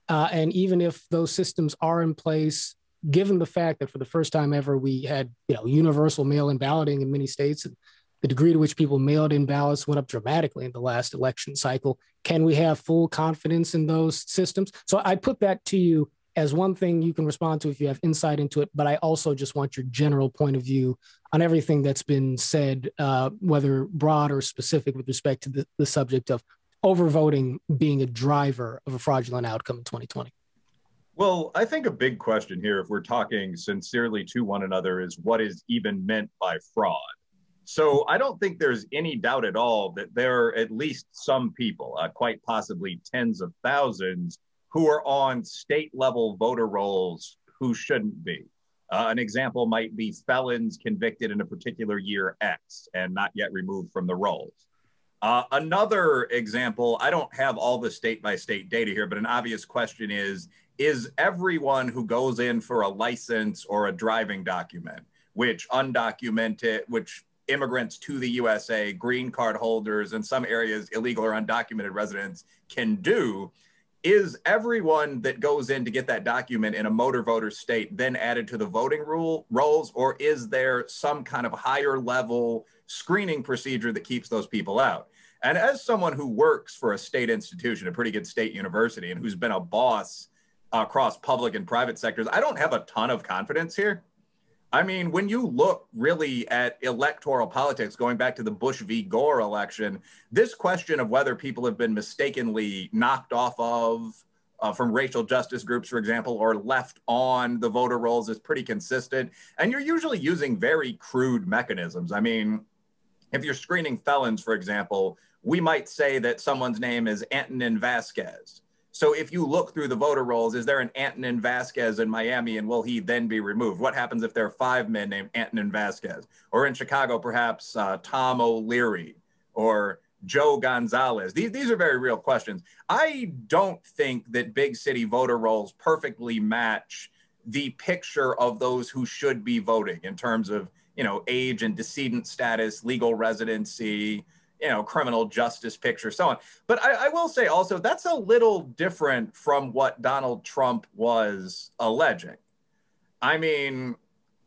And even if those systems are in place, given the fact that for the first time ever, we had, universal mail-in balloting in many states, and the degree to which people mailed in ballots went up dramatically in the last election cycle. Can we have full confidence in those systems? So I put that to you as one thing you can respond to if you have insight into it, but I also just want your general point of view on everything that's been said, whether broad or specific with respect to the subject of overvoting being a driver of a fraudulent outcome in 2020. Well, I think a big question here, if we're talking sincerely to one another, is what is even meant by fraud? So I don't think there's any doubt at all that there are at least some people, quite possibly tens of thousands, who are on state level voter rolls who shouldn't be. An example might be felons convicted in a particular year X and not yet removed from the rolls. Another example, I don't have all the state by state data here, but an obvious question is everyone who goes in for a license or a driving document, which immigrants to the USA, green card holders, in some areas, illegal or undocumented residents can do, is everyone that goes in to get that document in a motor voter state then added to the voting rolls, or is there some kind of higher level screening procedure that keeps those people out? And as someone who works for a state institution, a pretty good state university, and who's been a boss across public and private sectors, I don't have a ton of confidence here. I mean, when you look really at electoral politics, going back to the Bush v. Gore election, this question of whether people have been mistakenly knocked off of from racial justice groups, for example, or left on the voter rolls is pretty consistent. And you're usually using very crude mechanisms. I mean, if you're screening felons, for example, we might say that someone's name is Antonin Vasquez. So if you look through the voter rolls, is there an Antonin Vasquez in Miami, and will he then be removed? What happens if there are 5 men named Antonin Vasquez? Or in Chicago, perhaps Tom O'Leary or Joe Gonzalez? These are very real questions. I don't think that big city voter rolls perfectly match the picture of those who should be voting in terms of, age and decedent status, legal residency, criminal justice picture, so on. But I will say also, that's a little different from what Donald Trump was alleging. I mean,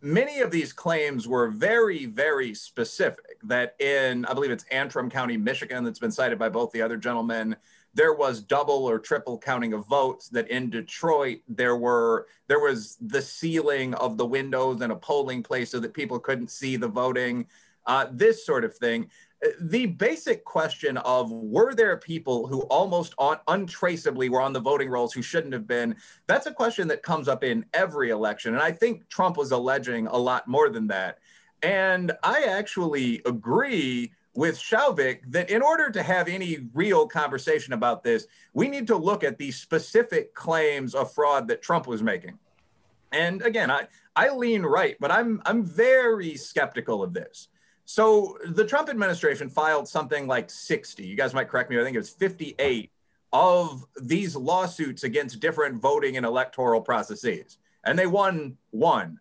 many of these claims were very, very specific, that in, I believe it's Antrim County, Michigan, that's been cited by both the other gentlemen, there was double or triple counting of votes, that in Detroit, there was the ceiling of the windows in a polling place so that people couldn't see the voting, this sort of thing. The basic question of, were there people who almost untraceably were on the voting rolls who shouldn't have been? That's a question that comes up in every election. And I think Trump was alleging a lot more than that. And I actually agree with Shovik that in order to have any real conversation about this, we need to look at the specific claims of fraud that Trump was making. And again, I lean right, but I'm very skeptical of this. So the Trump administration filed something like 60, you guys might correct me, I think it was 58 of these lawsuits against different voting and electoral processes. And they won one.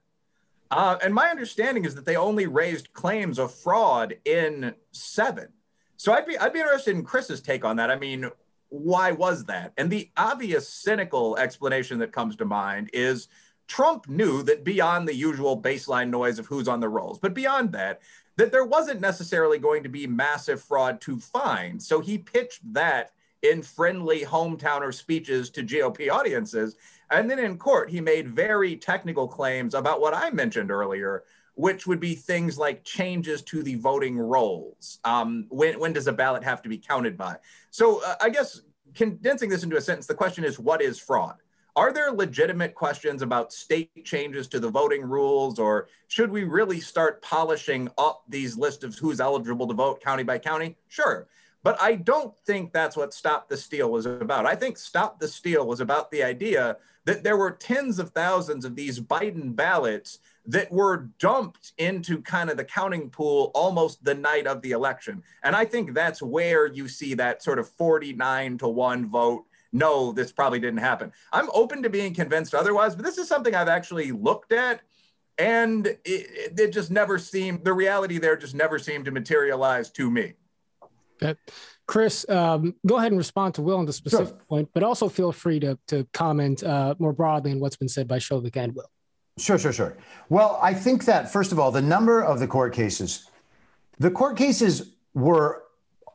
And my understanding is that they only raised claims of fraud in 7. So I'd be interested in Chris's take on that. I mean, why was that? And the obvious cynical explanation that comes to mind is Trump knew that beyond the usual baseline noise of who's on the rolls, but beyond that there wasn't necessarily going to be massive fraud to find. So he pitched that in friendly hometowner speeches to GOP audiences. And then in court, he made very technical claims about what I mentioned earlier, which would be things like changes to the voting rolls. When does a ballot have to be counted by? So I guess condensing this into a sentence, the question is, what is fraud? Are there legitimate questions about state changes to the voting rules, or should we really start polishing up these lists of who's eligible to vote county by county? Sure. But I don't think that's what Stop the Steal was about. I think Stop the Steal was about the idea that there were tens of thousands of these Biden ballots that were dumped into kind of the counting pool almost the night of the election. And I think that's where you see that sort of 49-1 vote. No, this probably didn't happen. I'm open to being convinced otherwise, but this is something I've actually looked at, and it just never seemed, the reality there just never seemed to materialize to me. Okay. Chris, go ahead and respond to Will on the specific point, but also feel free to comment more broadly on what's been said by Shouvik and Will. Sure. Well, I think that, first of all, the number of the court cases were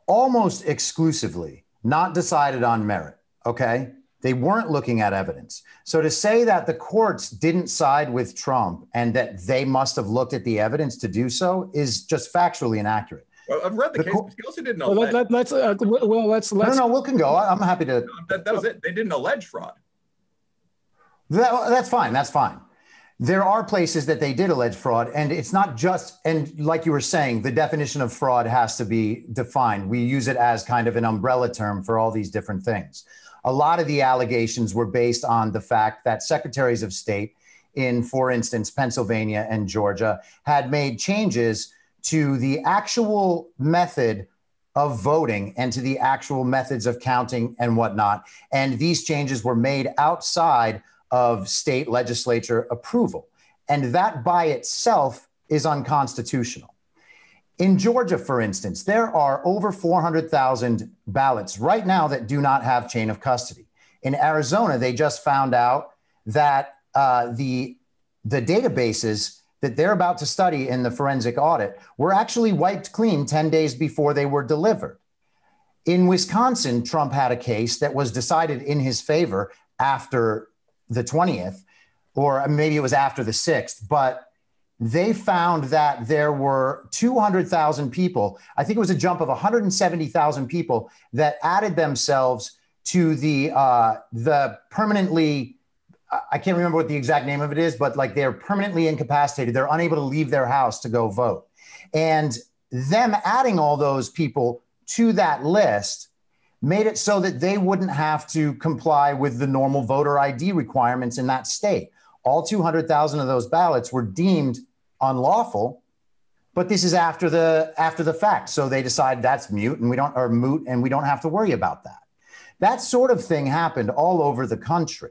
almost exclusively not decided on merit, okay? They weren't looking at evidence. So to say that the courts didn't side with Trump and that they must have looked at the evidence to do so is just factually inaccurate. Well, I've read the case, but they also didn't allege. Let's. No, Will can go. I'm happy to. That was it. They didn't allege fraud. That's fine. That's fine. There are places that they did allege fraud, and it's not just, and like you were saying, the definition of fraud has to be defined. We use it as kind of an umbrella term for all these different things. A lot of the allegations were based on the fact that secretaries of state in, for instance, Pennsylvania and Georgia had made changes to the actual method of voting and to the actual methods of counting and whatnot. And these changes were made outside of state legislature approval. And that by itself is unconstitutional. In Georgia, for instance, there are over 400,000 ballots right now that do not have chain of custody. In Arizona, they just found out that the databases that they're about to study in the forensic audit were actually wiped clean 10 days before they were delivered. In Wisconsin, Trump had a case that was decided in his favor after the 20th, or maybe it was after the 6th, but they found that there were 200,000 people. I think it was a jump of 170,000 people that added themselves to the permanently, I can't remember what the exact name of it is, but like they're permanently incapacitated. They're unable to leave their house to go vote. And them adding all those people to that list made it so that they wouldn't have to comply with the normal voter ID requirements in that state. All 200,000 of those ballots were deemed unlawful, but this is after the fact. So they decide that's moot and we don't have to worry about that. That sort of thing happened all over the country.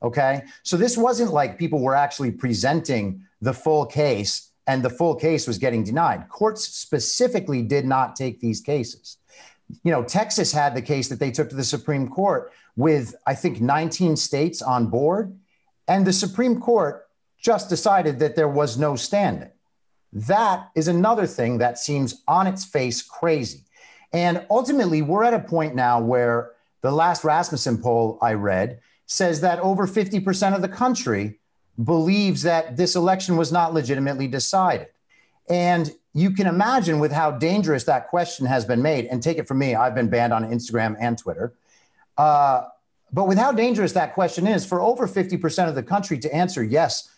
Okay. So this wasn't like people were actually presenting the full case and the full case was getting denied. Courts specifically did not take these cases. You know, Texas had the case that they took to the Supreme Court with, I think, 19 states on board. And the Supreme Court just decided that there was no standing. That is another thing that seems on its face crazy. And ultimately, we're at a point now where the last Rasmussen poll I read says that over 50% of the country believes that this election was not legitimately decided. And you can imagine with how dangerous that question has been made, and take it from me, I've been banned on Instagram and Twitter. But with how dangerous that question is for over 50% of the country to answer, yes,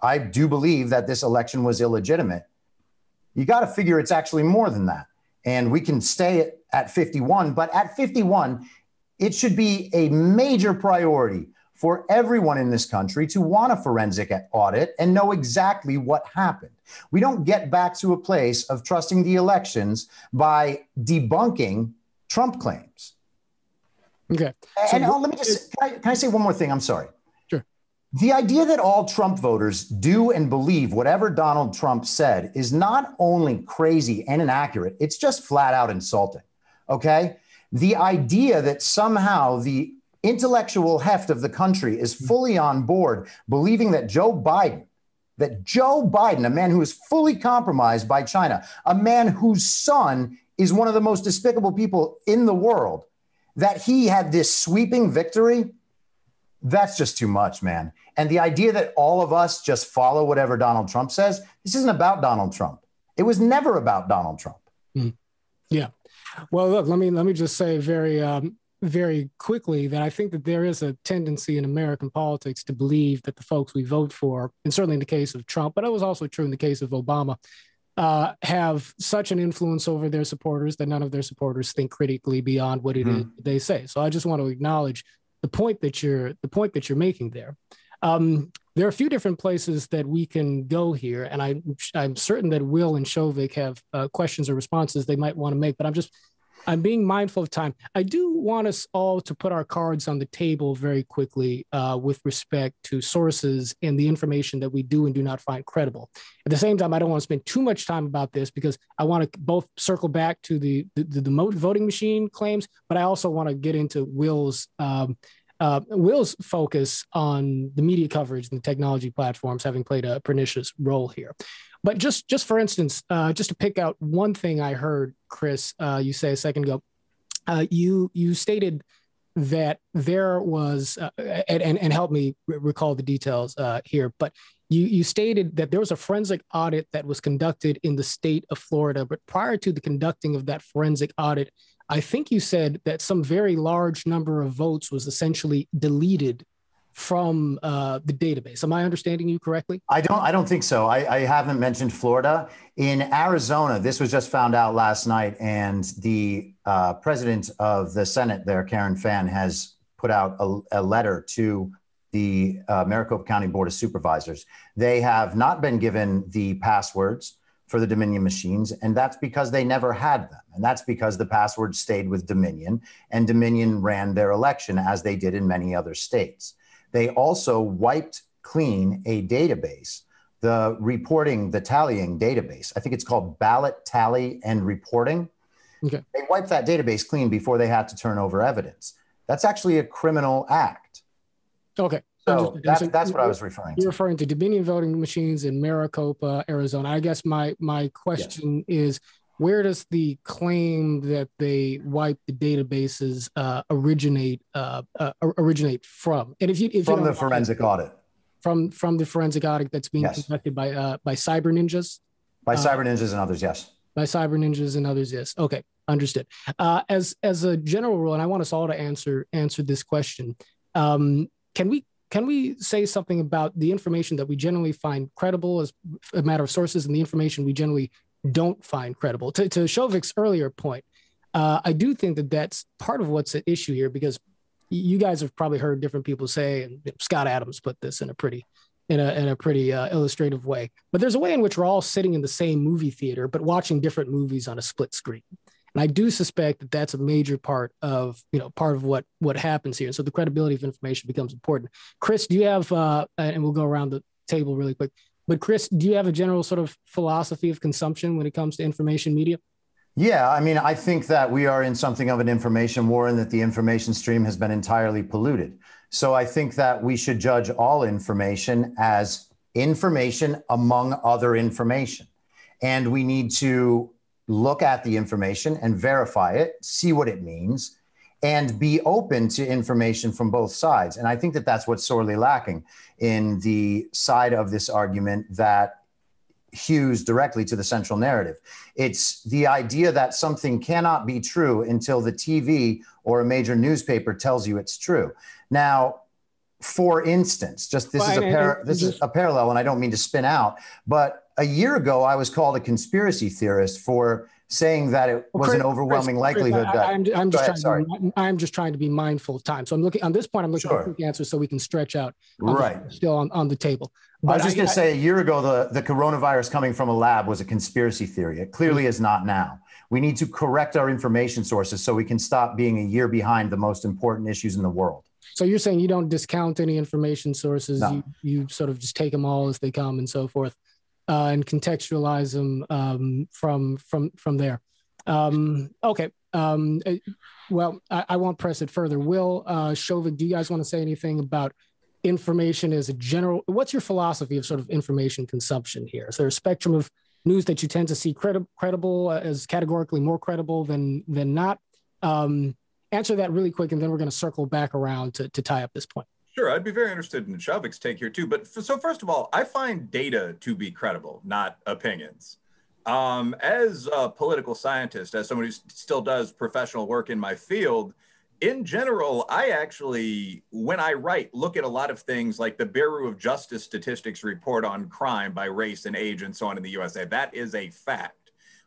I do believe that this election was illegitimate, you got to figure it's actually more than that. And we can stay at 51, but at 51, it should be a major priority for everyone in this country to want a forensic audit and know exactly what happened. We don't get back to a place of trusting the elections by debunking Trump claims. Okay. And let me just, can I say one more thing? I'm sorry. Sure. The idea that all Trump voters do and believe whatever Donald Trump said is not only crazy and inaccurate, it's just flat out insulting. Okay. The idea that somehow the intellectual heft of the country is fully on board, believing that Joe Biden, a man who is fully compromised by China, a man whose son is one of the most despicable people in the world, that he had this sweeping victory, that's just too much, man. And the idea that all of us just follow whatever Donald Trump says, this isn't about Donald Trump. It was never about Donald Trump. Yeah. Well, look, let me just say very quickly that I think that there is a tendency in American politics to believe that the folks we vote for, and certainly in the case of Trump, but it was also true in the case of Obama, have such an influence over their supporters that none of their supporters think critically beyond what it is they say. So I just want to acknowledge the point that you're making there. There are a few different places that we can go here, and I'm certain that Will and Shouvik have questions or responses they might want to make, but I'm just I'm being mindful of time. I do want us all to put our cards on the table very quickly with respect to sources and the information that we do and do not find credible. At the same time, I don't want to spend too much time about this because I want to both circle back to the voting machine claims, but I also want to get into Will's focus on the media coverage and the technology platforms having played a pernicious role here. But just for instance, just to pick out one thing I heard, Chris, you say a second ago, you stated that there was, and help me recall the details here, but you stated that there was a forensic audit that was conducted in the state of Florida, but prior to the conducting of that forensic audit, I think you said that some very large number of votes was essentially deleted from the database. Am I understanding you correctly? I don't think so. I haven't mentioned Florida. In Arizona, this was just found out last night, and the president of the Senate there, Karen Fann, has put out a letter to the Maricopa County Board of Supervisors. They have not been given the passwords for the Dominion machines, and that's because they never had them. And that's because the passwords stayed with Dominion, and Dominion ran their election as they did in many other states. They also wiped clean a database, the tallying database. I think it's called Ballot Tally and Reporting. Okay. They wiped that database clean before they had to turn over evidence. That's actually a criminal act. Okay. So that's what I was referring to. You're referring to Dominion voting machines in Maricopa, Arizona. I guess my question is, where does the claim that they wiped the databases originate from? And if from the forensic audit, from the forensic audit that's being conducted by cyber ninjas, by cyber ninjas and others, yes. By cyber ninjas and others, yes. Okay, understood. As a general rule, and I want us all to answer this question, can we say something about the information that we generally find credible as a matter of sources and the information we generally don't find credible? To Shouvik's earlier point, I do think that that's part of what's at issue here, because you guys have probably heard different people say, and Scott Adams put this in a pretty illustrative way. But there's a way in which we're all sitting in the same movie theater, but watching different movies on a split screen. And I do suspect that that's a major part of what happens here. So the credibility of information becomes important. Chris, do you have, and we'll go around the table really quick, but Chris, do you have a general sort of philosophy of consumption when it comes to information media? Yeah, I mean, I think that we are in something of an information war and that the information stream has been entirely polluted. So I think that we should judge all information as information among other information. And we need to look at the information and verify it, see what it means, and be open to information from both sides. And I think that that's what's sorely lacking in the side of this argument that hews directly to the central narrative. It's the idea that something cannot be true until the TV or a major newspaper tells you it's true. Now, for instance, this is a parallel, and I don't mean to spin out, but a year ago, I was called a conspiracy theorist for saying that it was an overwhelming likelihood that I'm just trying to be mindful of time. So I'm looking for quick answers so we can stretch out. Still on the table. But I was just going to say, a year ago, the coronavirus coming from a lab was a conspiracy theory. It clearly is not now. We need to correct our information sources so we can stop being a year behind the most important issues in the world. So you're saying you don't discount any information sources. No. You sort of just take them all as they come and so forth, and contextualize them from there. Okay. Well, I won't press it further. Will, Shovik, do you guys want to say anything about information as a general? What's your philosophy of sort of information consumption here? Is there a spectrum of news that you tend to see credible as categorically more credible than not? Answer that really quick, and then we're going to circle back around to tie up this point. Sure, I'd be very interested in Shouvik's take here too. But so first of all, I find data to be credible, not opinions. As a political scientist, as someone who still does professional work in my field, in general, I actually, when I write, look at a lot of things like the Bureau of Justice Statistics report on crime by race and age and so on in the USA. That is a fact.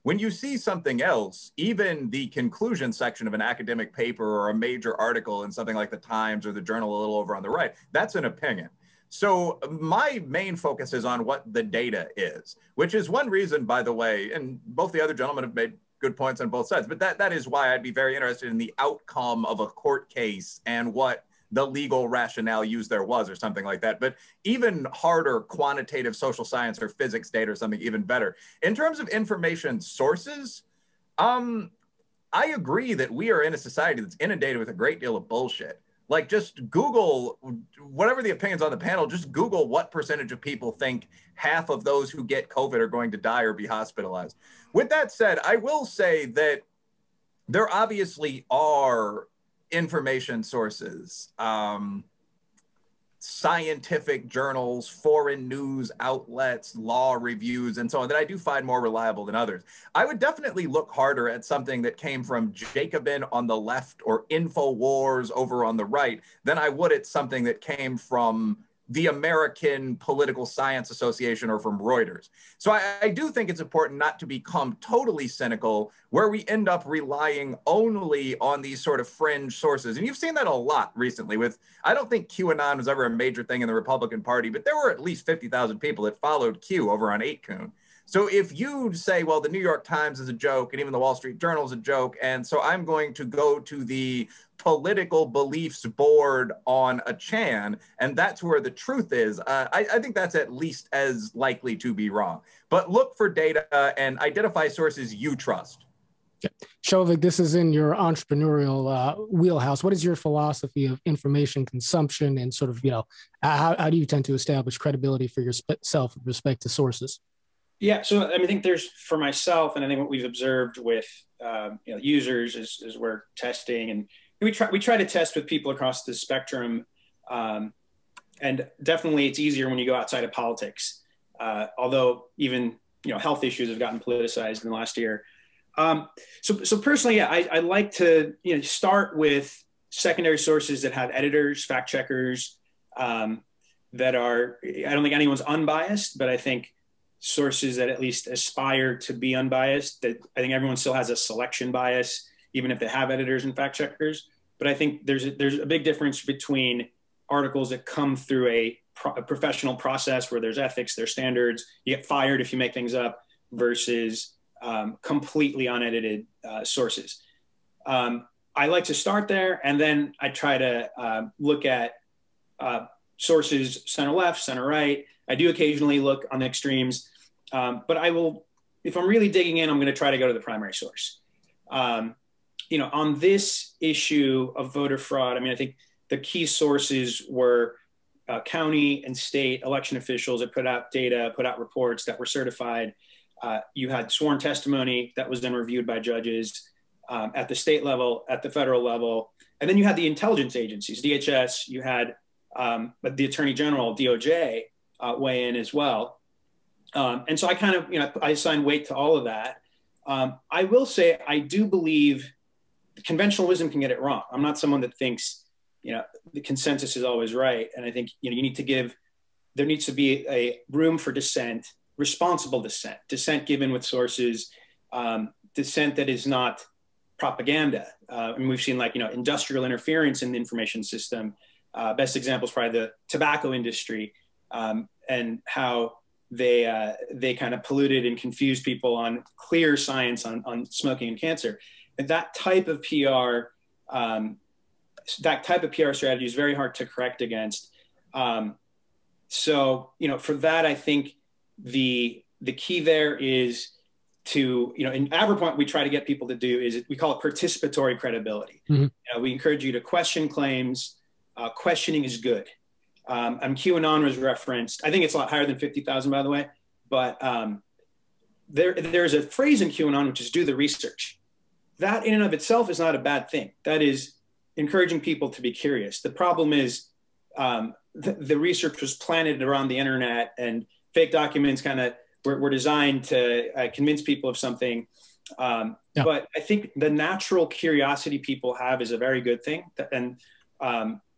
When you see something else, even the conclusion section of an academic paper or a major article in something like the Times or the Journal a little over on the right, that's an opinion. So my main focus is on what the data is, which is one reason, by the way, and both the other gentlemen have made good points on both sides. But that is why I'd be very interested in the outcome of a court case and what the legal rationale used there was, or something like that. But even harder, quantitative social science or physics data or something even better. In terms of information sources, I agree that we are in a society that's inundated with a great deal of bullshit. Like, just Google, whatever the opinions on the panel, just Google what percentage of people think half of those who get COVID are going to die or be hospitalized. With that said, I will say that there obviously are information sources, scientific journals, foreign news outlets, law reviews, and so on, that I do find more reliable than others. I would definitely look harder at something that came from Jacobin on the left or InfoWars over on the right than I would at something that came from the American Political Science Association or from Reuters. So I do think it's important not to become totally cynical where we end up relying only on these sort of fringe sources. And you've seen that a lot recently with, I don't think QAnon was ever a major thing in the Republican Party, but there were at least 50,000 people that followed Q over on 8kun. So if you say, well, the New York Times is a joke and even the Wall Street Journal is a joke, and so I'm going to go to the political beliefs board on a Chan, and that's where the truth is, I think that's at least as likely to be wrong. But look for data and identify sources you trust. Shovik, this is in your entrepreneurial wheelhouse. What is your philosophy of information consumption and sort of, how do you tend to establish credibility for yourself with respect to sources? Yeah, so I think there's, for myself, and I think what we've observed with users is we're testing, and we try to test with people across the spectrum, and definitely it's easier when you go outside of politics. Although even health issues have gotten politicized in the last year. So personally, yeah, I like to start with secondary sources that have editors, fact checkers, that are, I don't think anyone's unbiased, but I think sources that at least aspire to be unbiased. That I think everyone still has a selection bias, even if they have editors and fact checkers. But I think there's a big difference between articles that come through a professional process where there's ethics, there's standards, you get fired if you make things up, versus completely unedited sources. I like to start there, and then I try to look at sources center left, center right. I do occasionally look on the extremes, but I will, if I'm really digging in, I'm going to try to go to the primary source. On this issue of voter fraud, I think the key sources were county and state election officials that put out data, put out reports that were certified. You had sworn testimony that was then reviewed by judges at the state level, at the federal level. And then you had the intelligence agencies, DHS, you had the Attorney General, DOJ, weigh in as well. And so I kind of, I assign weight to all of that. I will say, I do believe conventional wisdom can get it wrong. I'm not someone that thinks, the consensus is always right. And I think, you need to give, there needs to be a room for dissent, responsible dissent given with sources, dissent that is not propaganda. And we've seen industrial interference in the information system. Best example is probably the tobacco industry, and how they kind of polluted and confused people on clear science on smoking and cancer. And that type of PR, strategy is very hard to correct against. So, for that, I think the key there is to, in AverPoint, we try to get people to do is we call it participatory credibility. Mm-hmm. We encourage you to question claims. Questioning is good. And QAnon was referenced. I think it's a lot higher than 50,000, by the way. But there's a phrase in QAnon, which is do the research. That in and of itself is not a bad thing. That is encouraging people to be curious. The problem is the research was planted around the internet, and fake documents kind of were designed to convince people of something. But I think the natural curiosity people have is a very good thing. And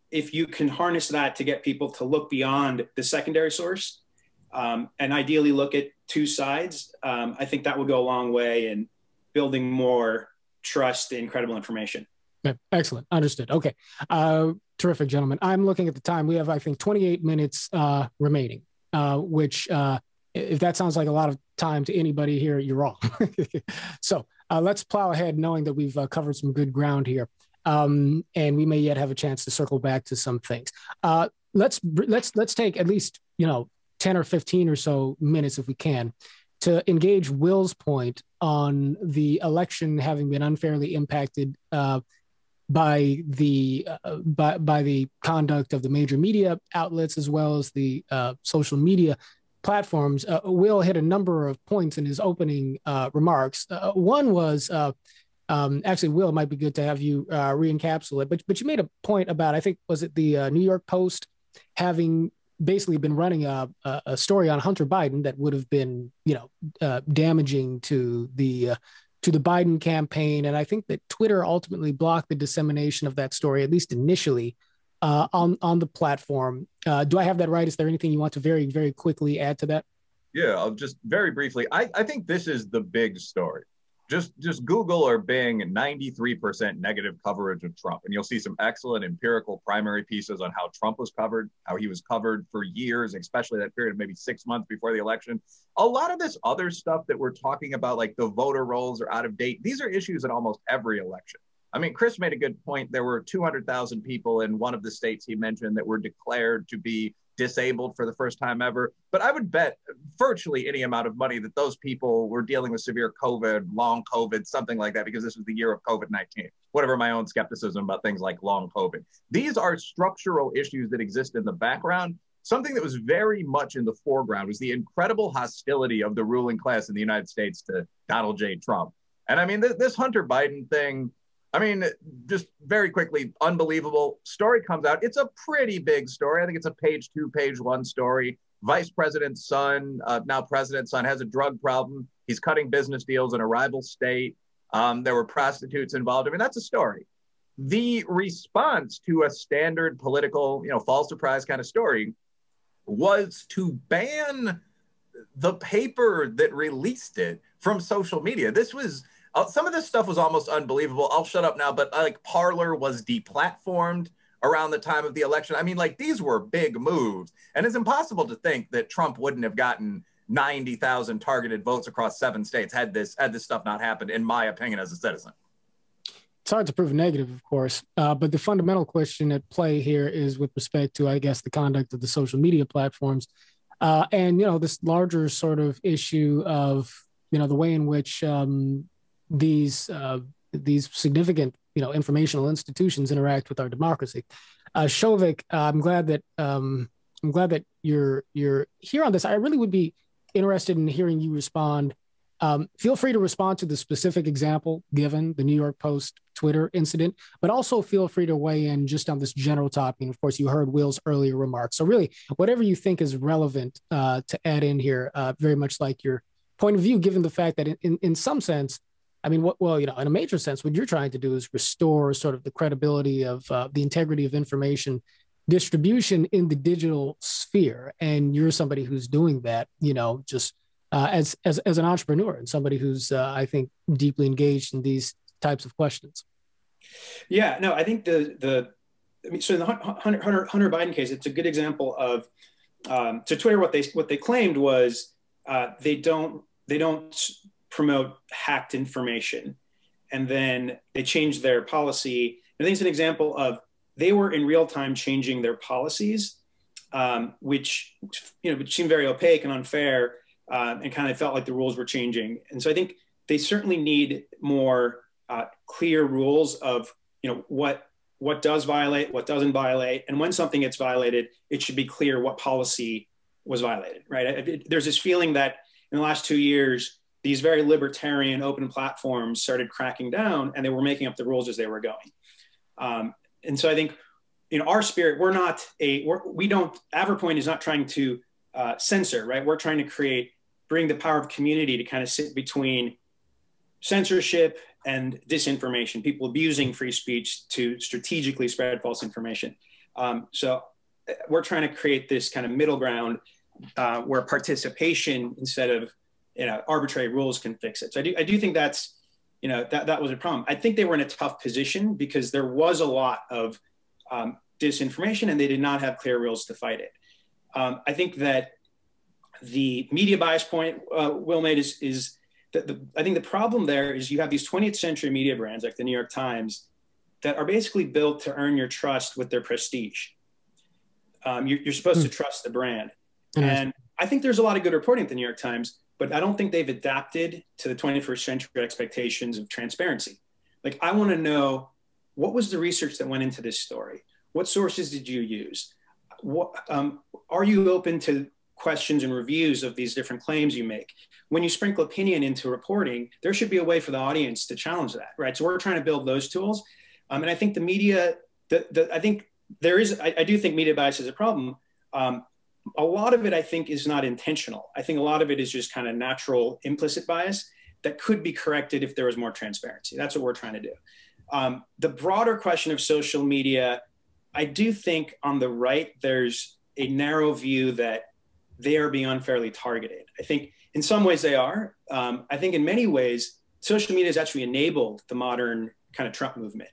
if you can harness that to get people to look beyond the secondary source, and ideally look at two sides, I think that will go a long way in building more trust in credible information. Excellent. Understood. Okay. Terrific, gentlemen. I'm looking at the time. We have, I think, 28 minutes remaining, which if that sounds like a lot of time to anybody here, you're wrong. So let's plow ahead, knowing that we've covered some good ground here, and we may yet have a chance to circle back to some things. Let's take at least 10 or 15 or so minutes, if we can, to engage Will's point on the election having been unfairly impacted by the conduct of the major media outlets as well as the social media platforms. Will hit a number of points in his opening remarks. One was actually, Will, it might be good to have you re-encapsulate, but you made a point about, I think, was it the New York Post having basically been running a story on Hunter Biden that would have been, damaging to the Biden campaign. And I think that Twitter ultimately blocked the dissemination of that story, at least initially, on the platform. Do I have that right? Is there anything you want to very, very quickly add to that? Yeah, I'll just very briefly. I think this is the big story. Just Google or Bing 93% negative coverage of Trump, and you'll see some excellent empirical primary pieces on how Trump was covered, how he was covered for years, especially that period of maybe 6 months before the election. A lot of this other stuff that we're talking about, like the voter rolls are out of date, these are issues in almost every election. I mean, Chris made a good point. There were 200,000 people in one of the states he mentioned that were declared to be disabled for the first time ever. But I would bet virtually any amount of money that those people were dealing with severe COVID, long COVID, something like that, because this was the year of COVID-19, whatever my own skepticism about things like long COVID. These are structural issues that exist in the background. Something that was very much in the foreground was the incredible hostility of the ruling class in the United States to Donald J. Trump. And I mean, this Hunter Biden thing, I mean, just very quickly, unbelievable. Story comes out. It's a pretty big story. I think it's a page 2, page 1 story. Vice president's son, now president's son, has a drug problem. He's cutting business deals in a rival state. There were prostitutes involved. I mean, that's a story. The response to a standard political, false surprise kind of story was to ban the paper that released it from social media. This was... some of this stuff was almost unbelievable. I'll shut up now, but like Parler was deplatformed around the time of the election. I mean, like these were big moves. And it's impossible to think that Trump wouldn't have gotten 90,000 targeted votes across 7 states had this stuff not happened, in my opinion, as a citizen. It's hard to prove negative, of course. But the fundamental question at play here is with respect to, I guess, the conduct of the social media platforms. And, this larger sort of issue of, the way in which these significant, informational institutions interact with our democracy. Shovik, I'm glad that you're here on this. I really would be interested in hearing you respond. Feel free to respond to the specific example given, the New York Post Twitter incident, but also feel free to weigh in just on this general topic. And of course, you heard Will's earlier remarks. So really, whatever you think is relevant to add in here, very much like your point of view, given the fact that in some sense, I mean, in a major sense, what you're trying to do is restore sort of the credibility of the integrity of information distribution in the digital sphere. And you're somebody who's doing that, just as an entrepreneur and somebody who's, I think, deeply engaged in these types of questions. Yeah, no, I think so in the Hunter Biden case, it's a good example of, so Twitter, what they claimed was they don't promote hacked information. And then they changed their policy. I think it's an example of they were in real time changing their policies, which seemed very opaque and unfair, and kind of felt like the rules were changing. And so I think they certainly need more clear rules of what does violate, what doesn't violate, and when something gets violated, it should be clear what policy was violated. Right? There's this feeling that in the last 2 years, these very libertarian open platforms started cracking down, and they were making up the rules as they were going. And so I think, our spirit, AverPoint is not trying to censor, right? We're trying to bring the power of community to kind of sit between censorship and disinformation, people abusing free speech to strategically spread false information. So we're trying to create this kind of middle ground where participation instead of arbitrary rules can fix it. So I do think that's, that was a problem. I think they were in a tough position because there was a lot of disinformation and they did not have clear rules to fight it. I think that the media bias point Will made is I think the problem there is you have these 20th century media brands like the New York Times that are basically built to earn your trust with their prestige. You're supposed to trust the brand. And I think there's a lot of good reporting at the New York Times, but I don't think they've adapted to the 21st century expectations of transparency. Like, I want to know, what was the research that went into this story? What sources did you use? Are you open to questions and reviews of these different claims you make? When you sprinkle opinion into reporting, there should be a way for the audience to challenge that, right? So we're trying to build those tools. And I think the media, I think there is, I do think media bias is a problem. A lot of it, I think, is not intentional. I think a lot of it is just kind of natural implicit bias that could be corrected if there was more transparency. That's what we're trying to do. The broader question of social media, I do think on the right, there's a narrow view that they are being unfairly targeted. I think in some ways they are. I think in many ways, social media has actually enabled the modern kind of Trump movement.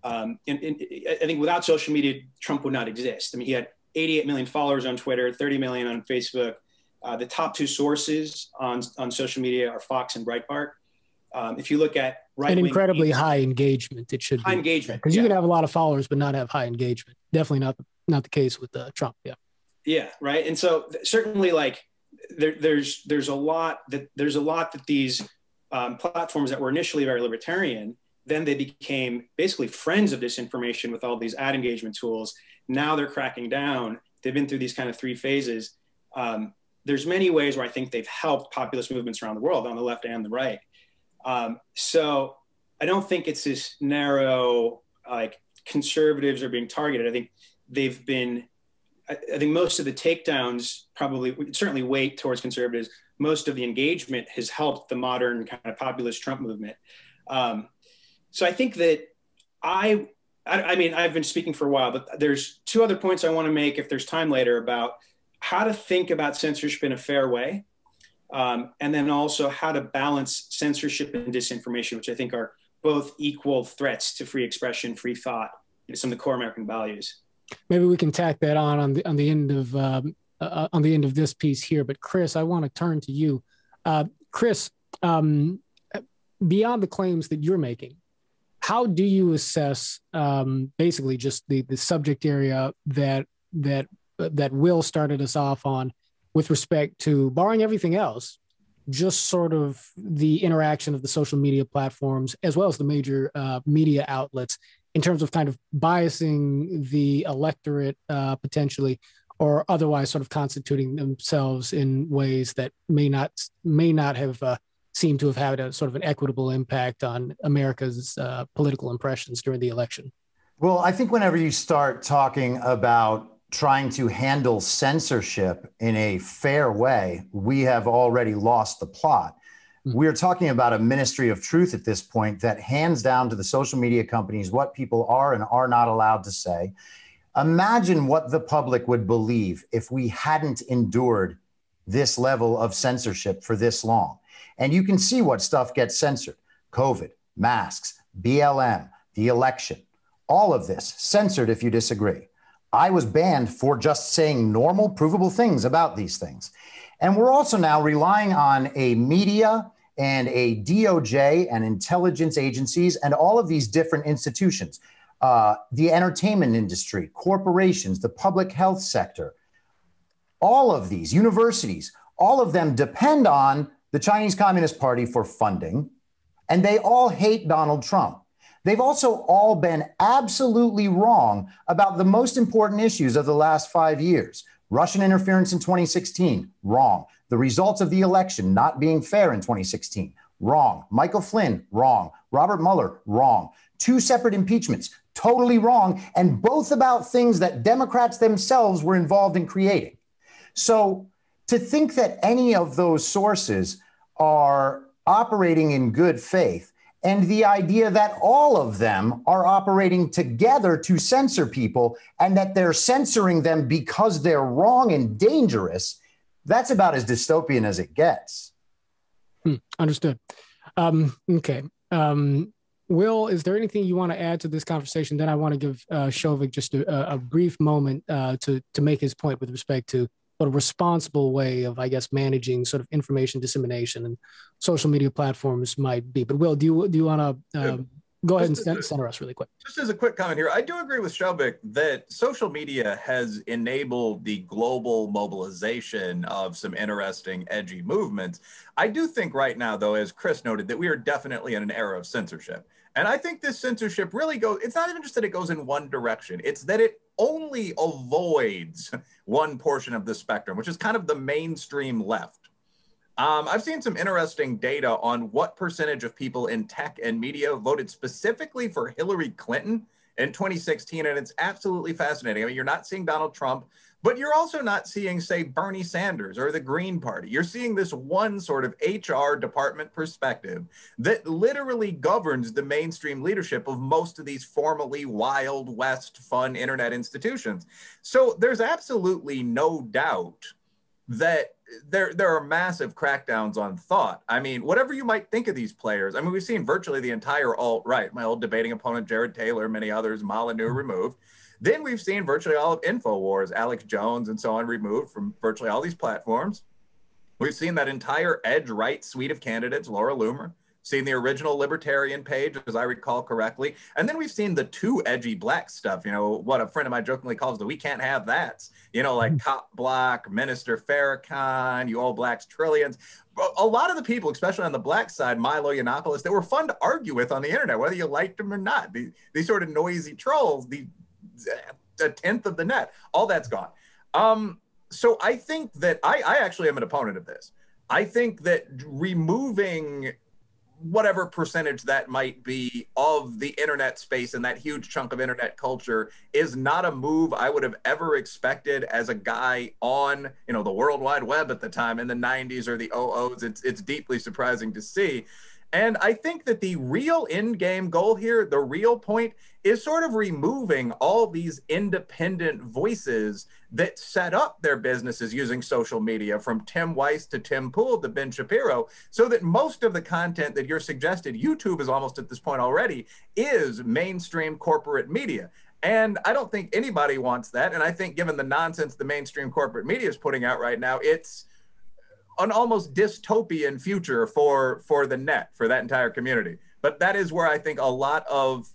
And I think without social media, Trump would not exist. I mean, he had 88 million followers on Twitter, 30 million on Facebook. The top two sources on social media are Fox and Breitbart. If you look at right-wing, and incredibly high engagement, it should high engagement, because you can have a lot of followers but not have high engagement. Definitely not the case with Trump. Yeah, right. And so certainly, like, there's a lot that these platforms that were initially very libertarian, then they became basically friends of disinformation with all these ad engagement tools. Now they're cracking down. They've been through these kind of three phases. There's many ways where I think they've helped populist movements around the world on the left and the right. So I don't think it's this narrow, like, conservatives are being targeted. I think they've been, I think most of the takedowns probably certainly weight towards conservatives. Most of the engagement has helped the modern kind of populist Trump movement. So I think that I mean, I've been speaking for a while, but there's two other points I want to make if there's time later about how to think about censorship in a fair way. And then also how to balance censorship and disinformation, which I think are both equal threats to free expression, free thought, some of the core American values. Maybe we can tack that on the end of this piece here. But Chris, I want to turn to you. Chris, beyond the claims that you're making, how do you assess basically just the subject area that Will started us off on with respect to, barring everything else, just sort of the interaction of the social media platforms as well as the major media outlets in terms of kind of biasing the electorate potentially, or otherwise sort of constituting themselves in ways that may not have seemed to have had a sort of an equitable impact on America's political impressions during the election? Well, I think whenever you start talking about trying to handle censorship in a fair way, we have already lost the plot. We're talking about a ministry of truth at this point that hands down to the social media companies what people are and are not allowed to say. Imagine what the public would believe if we hadn't endured this level of censorship for this long. And you can see what stuff gets censored: COVID, masks, BLM, the election, all of this censored if you disagree. I was banned for just saying normal, provable things about these things. And we're also now relying on a media and a DOJ and intelligence agencies and all of these different institutions, the entertainment industry, corporations, the public health sector, all of these universities, all of them depend on the Chinese Communist Party for funding, and they all hate Donald Trump. They've also all been absolutely wrong about the most important issues of the last 5 years. Russian interference in 2016, wrong. The results of the election not being fair in 2016, wrong. Michael Flynn, wrong. Robert Mueller, wrong. 2 separate impeachments, totally wrong, and both about things that Democrats themselves were involved in creating. So to think that any of those sources are operating in good faith, and the idea that all of them are operating together to censor people and that they're censoring them because they're wrong and dangerous, that's about as dystopian as it gets. Understood. Okay. Will, is there anything you want to add to this conversation? Then I want to give Shovik just a brief moment to make his point with respect to what a responsible way of, I guess, managing sort of information dissemination and social media platforms might be. But Will, do you want to go ahead and center us really quick? Just as a quick comment here, I do agree with Shovik that social media has enabled the global mobilization of some interesting, edgy movements. I do think right now, though, as Chris noted, that we are definitely in an era of censorship. And I think this censorship really goes, it's not even just that it goes in one direction, it's that it only avoids one portion of the spectrum, which is kind of the mainstream left. I've seen some interesting data on what percentage of people in tech and media voted specifically for Hillary Clinton in 2016, and it's absolutely fascinating. I mean, you're not seeing Donald Trump, but you're also not seeing, say, Bernie Sanders or the Green Party. You're seeing this one sort of HR department perspective that literally governs the mainstream leadership of most of these formerly Wild West fun internet institutions. So there's absolutely no doubt that there are massive crackdowns on thought. I mean, whatever you might think of these players, I mean, we've seen virtually the entire alt-right, my old debating opponent, Jared Taylor, many others, Molyneux removed. Then we've seen virtually all of InfoWars, Alex Jones and so on removed from virtually all these platforms. We've seen that entire edge right suite of candidates, Laura Loomer, seen the original libertarian page, as I recall correctly. And then we've seen the too edgy black stuff, you know, what a friend of mine jokingly calls the "we can't have that's," you know, like Cop Block, Minister Farrakhan, you all blacks trillions. A lot of the people, especially on the black side, Milo Yiannopoulos, that were fun to argue with on the internet, whether you liked them or not. These sort of noisy trolls, a tenth of the net, all that's gone. So I think that I actually am an opponent of this. I think that removing whatever percentage that might be of the internet space and that huge chunk of internet culture is not a move I would have ever expected as a guy on, you know, the World Wide Web at the time in the 90s or the 00s. It's deeply surprising to see. And I think that the real end game goal here, the real point, is sort of removing all these independent voices that set up their businesses using social media, from Tim Weiss to Tim Pool to Ben Shapiro, so that most of the content that you're suggested, YouTube is almost at this point already, is mainstream corporate media. And I don't think anybody wants that. And I think given the nonsense the mainstream corporate media is putting out right now, it's an almost dystopian future for the net, for that entire community. But that is where I think a lot of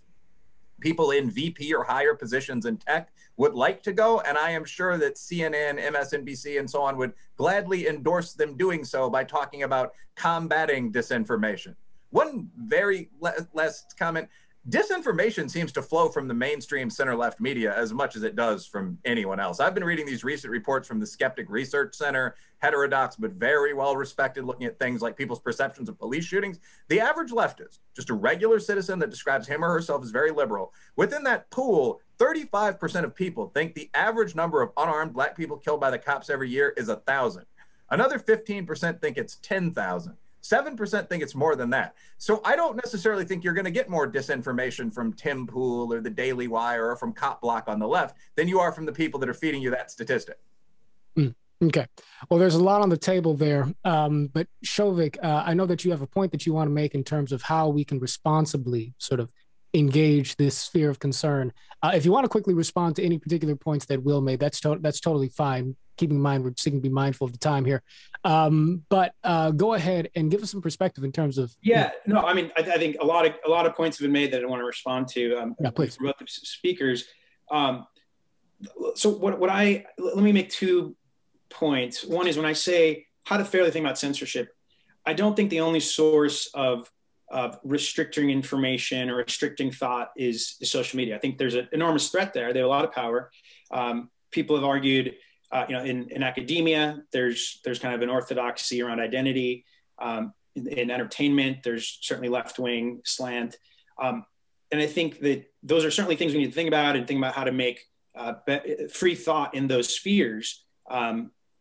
people in VP or higher positions in tech would like to go. And I am sure that CNN, MSNBC, and so on would gladly endorse them doing so by talking about combating disinformation. One very last comment. Disinformation seems to flow from the mainstream center-left media as much as it does from anyone else. I've been reading these recent reports from the Skeptic Research Center, heterodox but very well respected, looking at things like people's perceptions of police shootings. The average leftist, just a regular citizen that describes him or herself as very liberal, within that pool, 35% of people think the average number of unarmed black people killed by the cops every year is 1,000. Another 15% think it's 10,000. 7% think it's more than that. So I don't necessarily think you're going to get more disinformation from Tim Pool or the Daily Wire or from Cop Block on the left than you are from the people that are feeding you that statistic. Okay. Well, there's a lot on the table there. But Shovik, I know that you have a point that you want to make in terms of how we can responsibly sort of engage this sphere of concern. If you want to quickly respond to any particular points that Will made, that's totally fine. Keeping in mind, we're seeking to be mindful of the time here. But go ahead and give us some perspective in terms of. Yeah, no, I mean, I think a lot of points have been made that I want to respond to. Yeah, please. From both the speakers. So let me make 2 points. One is when I say how to fairly think about censorship, I don't think the only source of restricting information or restricting thought is social media. I think there's an enormous threat there. They have a lot of power. People have argued, in academia, there's kind of an orthodoxy around identity. In entertainment, there's certainly left-wing slant. And I think that those are certainly things we need to think about and think about how to make free thought in those spheres.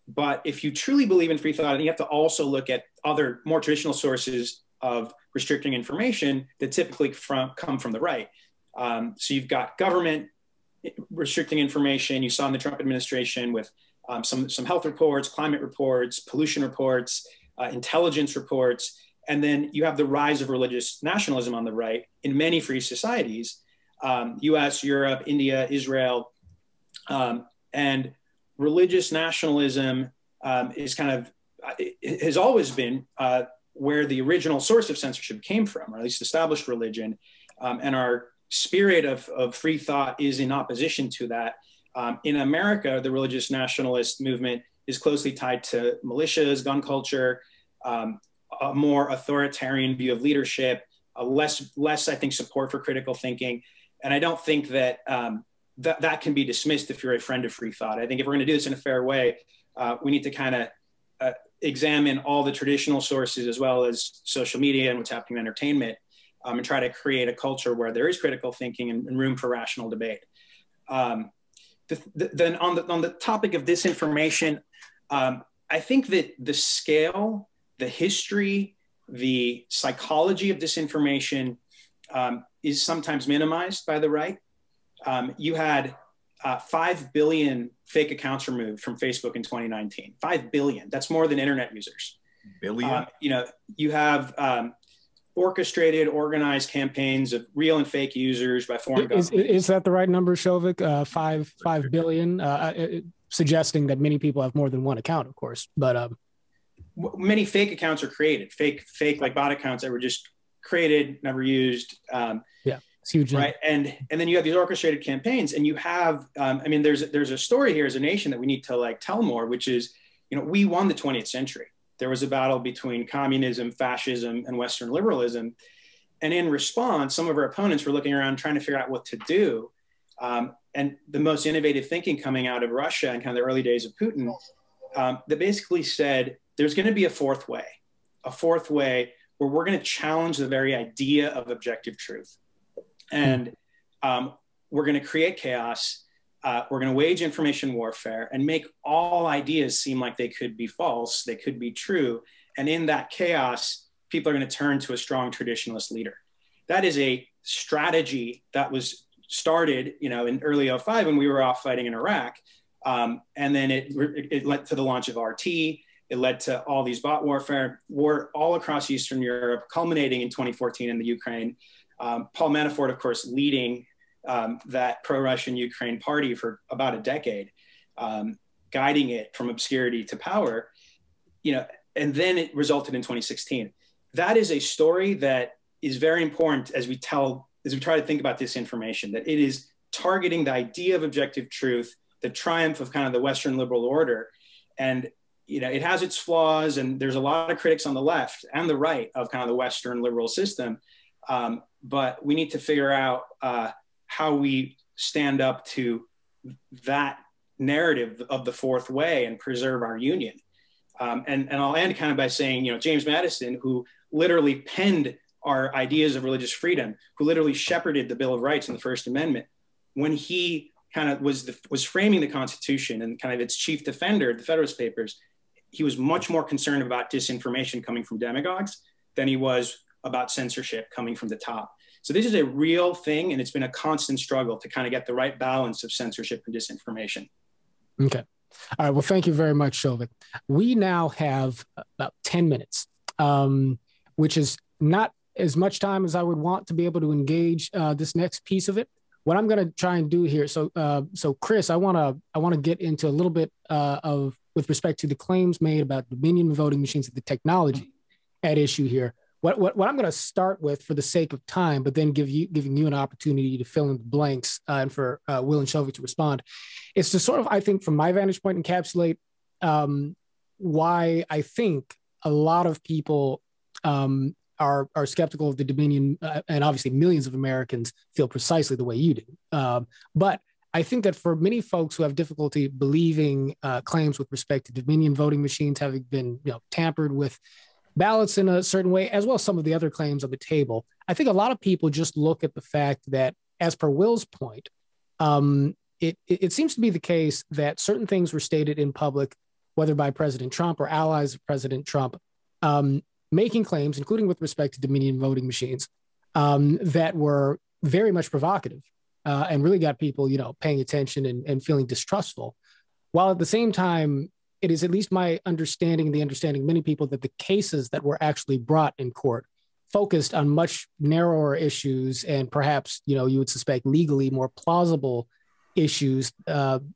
But if you truly believe in free thought, you have to also look at other more traditional sources of restricting information that typically come from the right. So you've got government restricting information. You saw in the Trump administration with some health reports, climate reports, pollution reports, intelligence reports. And then you have the rise of religious nationalism on the right in many free societies, US, Europe, India, Israel. And religious nationalism is kind of, has always been where the original source of censorship came from, or at least established religion. And our spirit of free thought is in opposition to that. In America, the religious nationalist movement is closely tied to militias, gun culture, a more authoritarian view of leadership, less, I think, support for critical thinking. And I don't think that that can be dismissed if you're a friend of free thought. I think if we're going to do this in a fair way, we need to kind of examine all the traditional sources as well as social media and what's happening in entertainment, and try to create a culture where there is critical thinking and room for rational debate. Then on the topic of disinformation, I think that the scale, the history, the psychology of disinformation is sometimes minimized by the right. You had 5 billion fake accounts removed from Facebook in 2019. 5 billion. That's more than internet users. Billion? You have orchestrated, organized campaigns of real and fake users by foreign governments. Is that the right number, Shovik? 5 billion, suggesting that many people have more than one account, of course. But many fake accounts are created. Fake like bot accounts that were just created, never used. Yeah. It's huge, right? And then you have these orchestrated campaigns, and you have, there's a story here as a nation that we need to like tell more, which is, we won the 20th century. There was a battle between communism, fascism, and Western liberalism, and in response, some of our opponents were looking around trying to figure out what to do. And the most innovative thinking coming out of Russia and kind of the early days of Putin, that basically said there's going to be a fourth way where we're going to challenge the very idea of objective truth. And we're going to create chaos. We're going to wage information warfare and make all ideas seem like they could be false, they could be true. And in that chaos, people are going to turn to a strong traditionalist leader. That is a strategy that was started, in early 2005 when we were off fighting in Iraq. And then it led to the launch of RT. It led to all these bot warfare, war all across Eastern Europe, culminating in 2014 in the Ukraine. Paul Manafort, of course, leading that pro-Russian Ukraine party for about a decade, guiding it from obscurity to power, and then it resulted in 2016. That is a story that is very important as we try to think about disinformation, that it is targeting the idea of objective truth, the triumph of kind of the Western liberal order. And, it has its flaws, and there's a lot of critics on the left and the right of kind of the Western liberal system. But we need to figure out how we stand up to that narrative of the fourth way and preserve our union. And I'll end kind of by saying, James Madison, who literally penned our ideas of religious freedom, who literally shepherded the Bill of Rights and the First Amendment, when he kind of was framing the Constitution and kind of its chief defender, the Federalist Papers, he was much more concerned about disinformation coming from demagogues than he was about censorship coming from the top. So this is a real thing, and it's been a constant struggle to kind of get the right balance of censorship and disinformation. Okay. All right. Well, thank you very much, Shovik. We now have about 10 minutes, which is not as much time as I would want to be able to engage this next piece of it. What I'm going to try and do here. So Chris, I want to get into a little bit with respect to the claims made about Dominion voting machines and the technology at issue here. What I'm going to start with for the sake of time, but then giving you an opportunity to fill in the blanks and for Will and Shovik to respond, is to sort of, I think, from my vantage point, encapsulate why I think a lot of people are skeptical of the Dominion, and obviously millions of Americans feel precisely the way you do. But I think that for many folks who have difficulty believing claims with respect to Dominion voting machines having been tampered with ballots in a certain way, as well as some of the other claims on the table, I think a lot of people just look at the fact that, as per Will's point, it seems to be the case that certain things were stated in public, whether by President Trump or allies of President Trump, making claims, including with respect to Dominion voting machines, that were very much provocative and really got people, paying attention and feeling distrustful. While at the same time, it is at least my understanding, the understanding of many people, that the cases that were actually brought in court focused on much narrower issues and perhaps, you would suspect legally more plausible issues,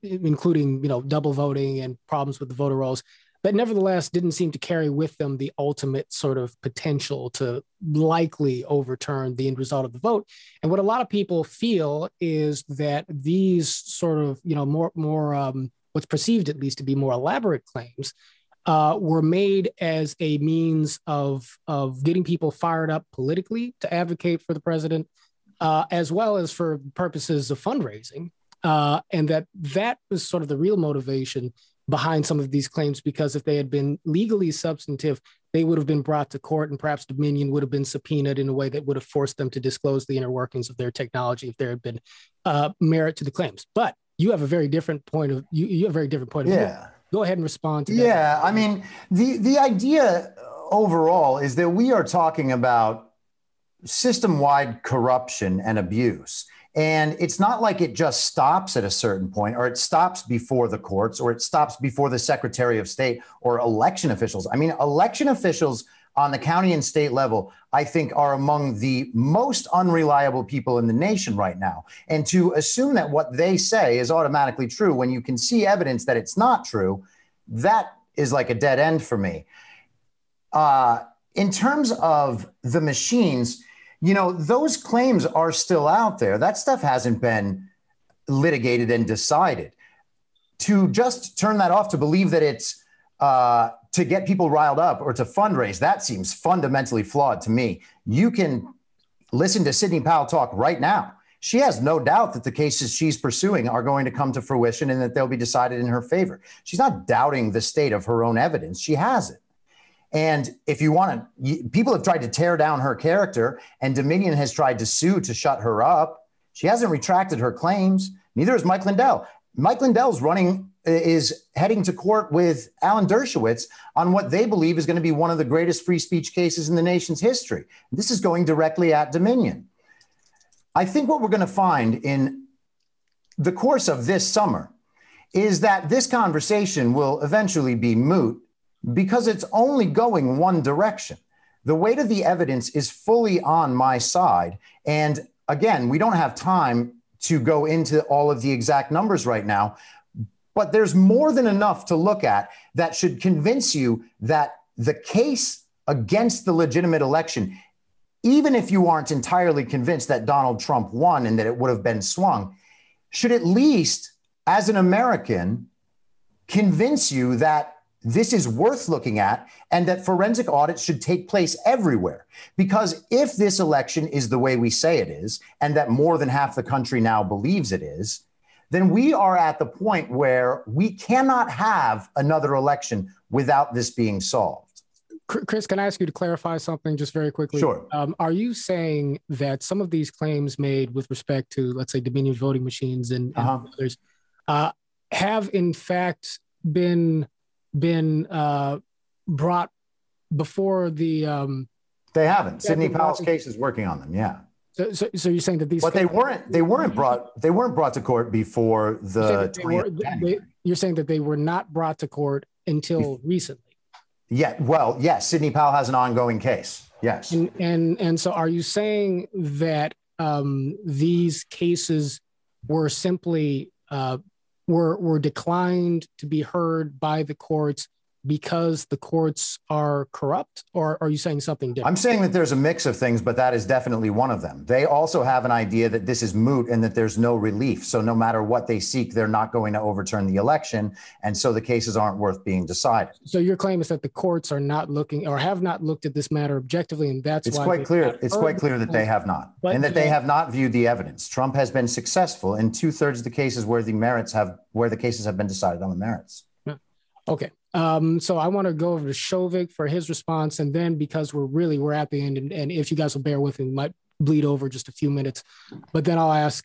including, double voting and problems with the voter rolls, but nevertheless didn't seem to carry with them the ultimate sort of potential to likely overturn the end result of the vote. And what a lot of people feel is that these sort of, more what's perceived at least to be more elaborate claims were made as a means of getting people fired up politically to advocate for the president, as well as for purposes of fundraising. And that was sort of the real motivation behind some of these claims, because if they had been legally substantive, they would have been brought to court, and perhaps Dominion would have been subpoenaed in a way that would have forced them to disclose the inner workings of their technology if there had been merit to the claims. But you have a very different point of you have a very different point of view. Go ahead and respond to that. Yeah, I mean, the idea overall is that we are talking about system-wide corruption and abuse. And it's not like it just stops at a certain point, or it stops before the courts, or it stops before the Secretary of State or election officials. I mean, election officials on the county and state level, I think, are among the most unreliable people in the nation right now. And to assume that what they say is automatically true when you can see evidence that it's not true, that is like a dead end for me. In terms of the machines, those claims are still out there. That stuff hasn't been litigated and decided. To just turn that off, to believe that it's to get people riled up or to fundraise, that seems fundamentally flawed to me. You can listen to Sidney Powell talk right now. She has no doubt that the cases she's pursuing are going to come to fruition and that they'll be decided in her favor. She's not doubting the state of her own evidence. She has it. And if you want to, people have tried to tear down her character, and Dominion has tried to sue to shut her up. She hasn't retracted her claims. Neither is Mike Lindell. Mike Lindell's is heading to court with Alan Dershowitz on what they believe is going to be one of the greatest free speech cases in the nation's history. This is going directly at Dominion. I think what we're going to find in the course of this summer is that this conversation will eventually be moot, because it's only going one direction. The weight of the evidence is fully on my side. And again, we don't have time to go into all of the exact numbers right now, but there's more than enough to look at that should convince you that the case against the legitimate election, even if you aren't entirely convinced that Donald Trump won and that it would have been swung, should at least, as an American, convince you that this is worth looking at and that forensic audits should take place everywhere. Because if this election is the way we say it is, and that more than half the country now believes it is, then we are at the point where we cannot have another election without this being solved. Chris, can I ask you to clarify something just very quickly? Sure. Are you saying that some of these claims made with respect to, let's say, Dominion voting machines and others have in fact been brought before the they haven't. Sidney Powell's case is working on them. Yeah. So you're saying that these, but they weren't brought to court before the you're saying that they were not brought to court until recently. Yeah. Well, yes. Sidney Powell has an ongoing case. Yes. And so are you saying that these cases were simply were declined to be heard by the courts because the courts are corrupt, or are you saying something different? I'm saying that there's a mix of things, but that is definitely one of them. They also have an idea that this is moot and that there's no relief. So no matter what they seek, they're not going to overturn the election. And so the cases aren't worth being decided. So your claim is that the courts are not looking or have not looked at this matter objectively, and that's it's why quite clear. It's quite clear that they have not, and that they have not viewed the evidence. Trump has been successful in 2/3 of the cases where the cases have been decided on the merits. Okay. So I want to go over to Shovik for his response, and then because we're at the end, and if you guys will bear with me, we might bleed over just a few minutes, but then I'll ask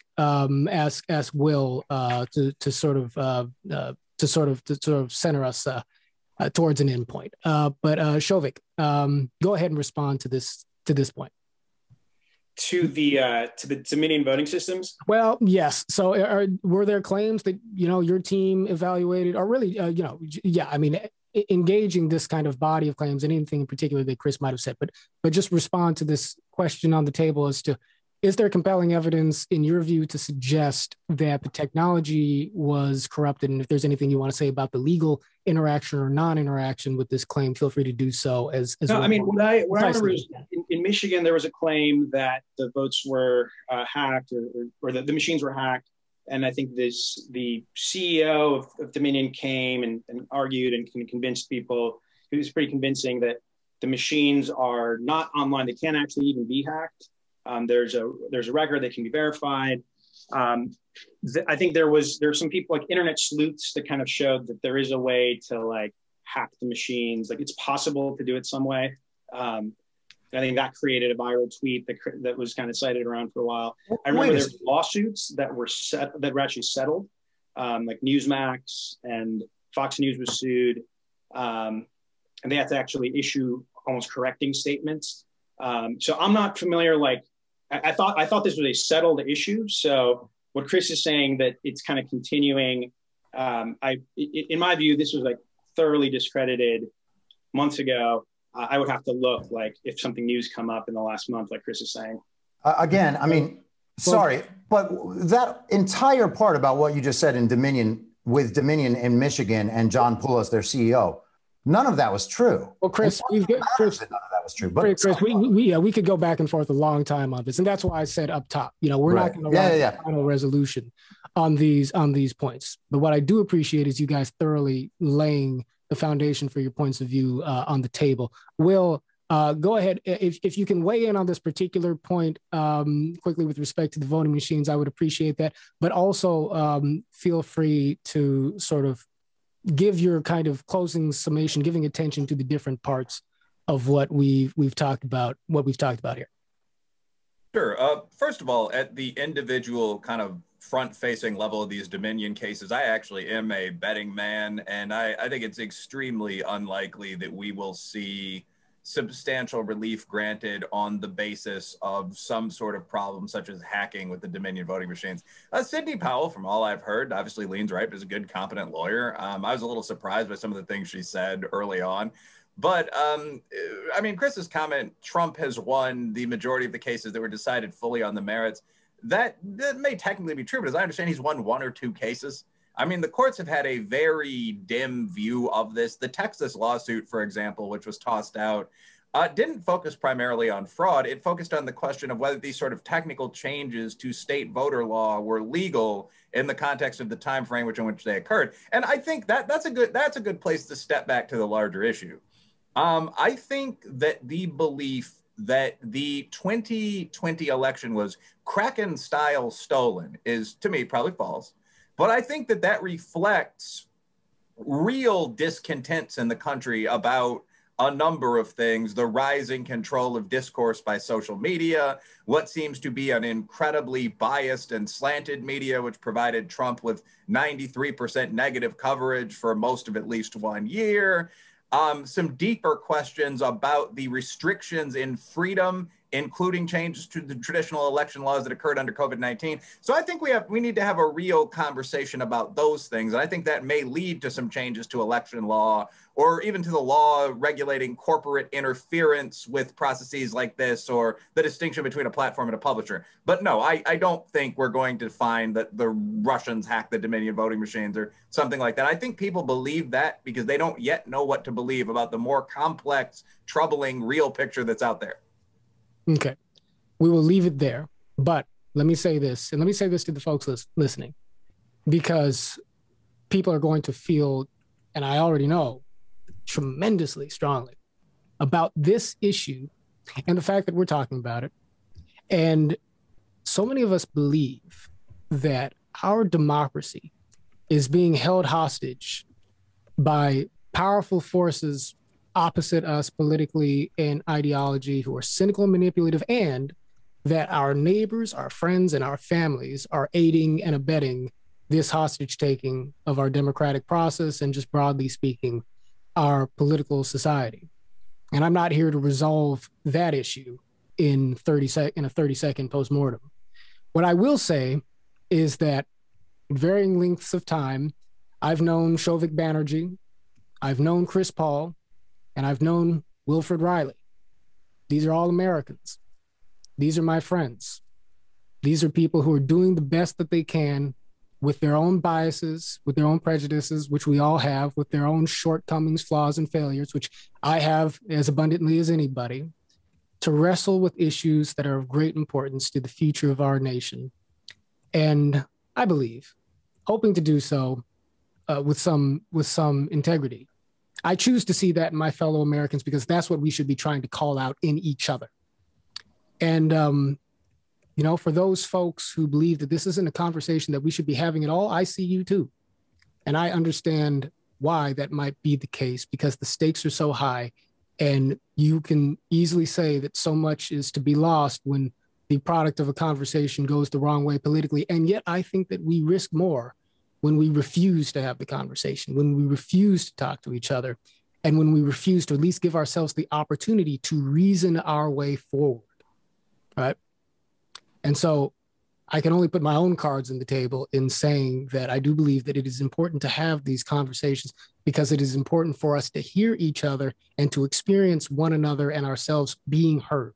Will to sort of center us towards an end point. But Shovik, go ahead and respond to this point. To the Dominion voting systems? Well, yes. So were there claims that, your team evaluated, or really, I mean, engaging this kind of body of claims, and anything in particular that Chris might have said, but just respond to this question on the table as to, Is there compelling evidence, in your view, to suggest that the technology was corrupted? And if there's anything you want to say about the legal interaction or non-interaction with this claim, feel free to do so. No, well. I mean, what I remember is in Michigan, there was a claim that the votes were hacked, or the machines were hacked. And I think the CEO of Dominion came and argued and convinced people. It was pretty convincing that the machines are not online. They can't actually even be hacked. There's a record that can be verified. I think there's some people like internet sleuths that kind of showed that there is a way to like hack the machines. Like it's possible to do it some way. I think that created a viral tweet that was kind of cited around for a while. I remember there's lawsuits that were actually settled, like Newsmax and Fox News was sued, and they had to actually issue almost correcting statements. So I'm not familiar. Like I thought this was a settled issue. So what Chris is saying that it's kind of continuing. In my view, this was like thoroughly discredited months ago. I would have to look like if something new's come up in the last month, like Chris is saying. Again, I mean, sorry, but that entire part about what you just said in Dominion in Michigan and John Poulos, their CEO, none of that was true. Well, Chris, none of that was true. But Chris, we could go back and forth a long time on this, and that's why I said up top, we're not going to write a final resolution on these points. But what I do appreciate is you guys thoroughly laying the foundation for your points of view on the table. Will, go ahead. If you can weigh in on this particular point quickly with respect to the voting machines, I would appreciate that. But also feel free to sort of give your kind of closing summation, giving attention to the different parts of what we've talked about, here. Sure. First of all, at the individual kind of front-facing level of these Dominion cases, I actually am a betting man, and I think it's extremely unlikely that we will see substantial relief granted on the basis of some sort of problem such as hacking with the Dominion voting machines. Sidney Powell, from all I've heard, obviously leans right, is a good, competent lawyer. I was a little surprised by some of the things she said early on. But, I mean, Chris's comment, Trump has won the majority of the cases that were decided fully on the merits. That may technically be true, but as I understand, he's won 1 or 2 cases. I mean, the courts have had a very dim view of this. The Texas lawsuit, for example, which was tossed out, didn't focus primarily on fraud. It focused on the question of whether these sort of technical changes to state voter law were legal in the context of the time frame in which they occurred. And I think that's a good place to step back to the larger issue. I think that the belief that the 2020 election was Kraken-style stolen is, to me, probably false. But I think that reflects real discontents in the country about a number of things: the rising control of discourse by social media, what seems to be an incredibly biased and slanted media, which provided Trump with 93% negative coverage for most of at least 1 year. Some deeper questions about the restrictions in freedom, including changes to the traditional election laws that occurred under COVID-19. So I think we need to have a real conversation about those things. And I think that may lead to some changes to election law, or even to the law regulating corporate interference with processes like this, or the distinction between a platform and a publisher. But no, I don't think we're going to find that the Russians hacked the Dominion voting machines or something like that. I think people believe that because they don't yet know what to believe about the more complex, troubling, real picture that's out there. Okay, we will leave it there. But let me say this, and let me say this to the folks listening, because people are going to feel, and I already know, tremendously strongly about this issue and the fact that we're talking about it. And so many of us believe that our democracy is being held hostage by powerful forces opposite us politically and ideology, who are cynical and manipulative, and that our neighbors, our friends, and our families are aiding and abetting this hostage taking of our democratic process and, just broadly speaking, our political society. And I'm not here to resolve that issue in a 30-second postmortem. What I will say is that in varying lengths of time, I've known Shouvik Banerjee, I've known Chris Paul, and I've known Wilfred Reilly. These are all Americans. These are my friends. These are people who are doing the best that they can with their own biases, with their own prejudices, which we all have, with their own shortcomings, flaws, and failures, which I have as abundantly as anybody, to wrestle with issues that are of great importance to the future of our nation. And I believe, hoping to do so with some integrity. I choose to see that in my fellow Americans because that's what we should be trying to call out in each other. And, you know, for those folks who believe that this isn't a conversation that we should be having at all, I see you too. And I understand why that might be the case because the stakes are so high. And you can easily say that so much is to be lost when the product of a conversation goes the wrong way politically. And yet I think that we risk more when we refuse to have the conversation, when we refuse to talk to each other, and when we refuse to at least give ourselves the opportunity to reason our way forward, right? And so I can only put my own cards on the table in saying that I do believe that it is important to have these conversations because it is important for us to hear each other and to experience one another and ourselves being heard.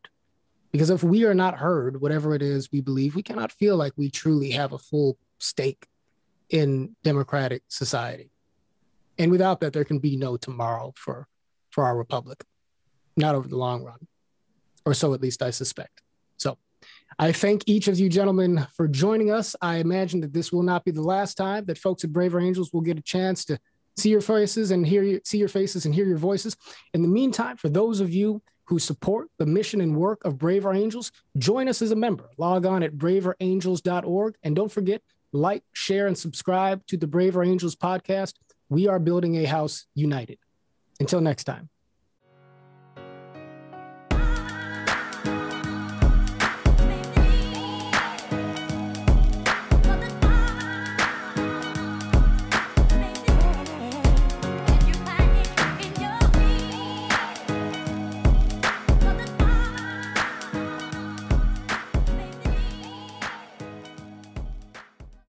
Because if we are not heard, whatever it is we believe, we cannot feel like we truly have a full stake in democratic society. And without that, there can be no tomorrow for our republic, not over the long run, or so at least I suspect. So I thank each of you gentlemen for joining us. I imagine that this will not be the last time that folks at Braver Angels will get a chance to see your faces and hear your voices. In the meantime, for those of you who support the mission and work of Braver Angels, join us as a member. Log on at braverangels.org. And don't forget, like, share, and subscribe to the Braver Angels podcast. We are building a house united. Until next time.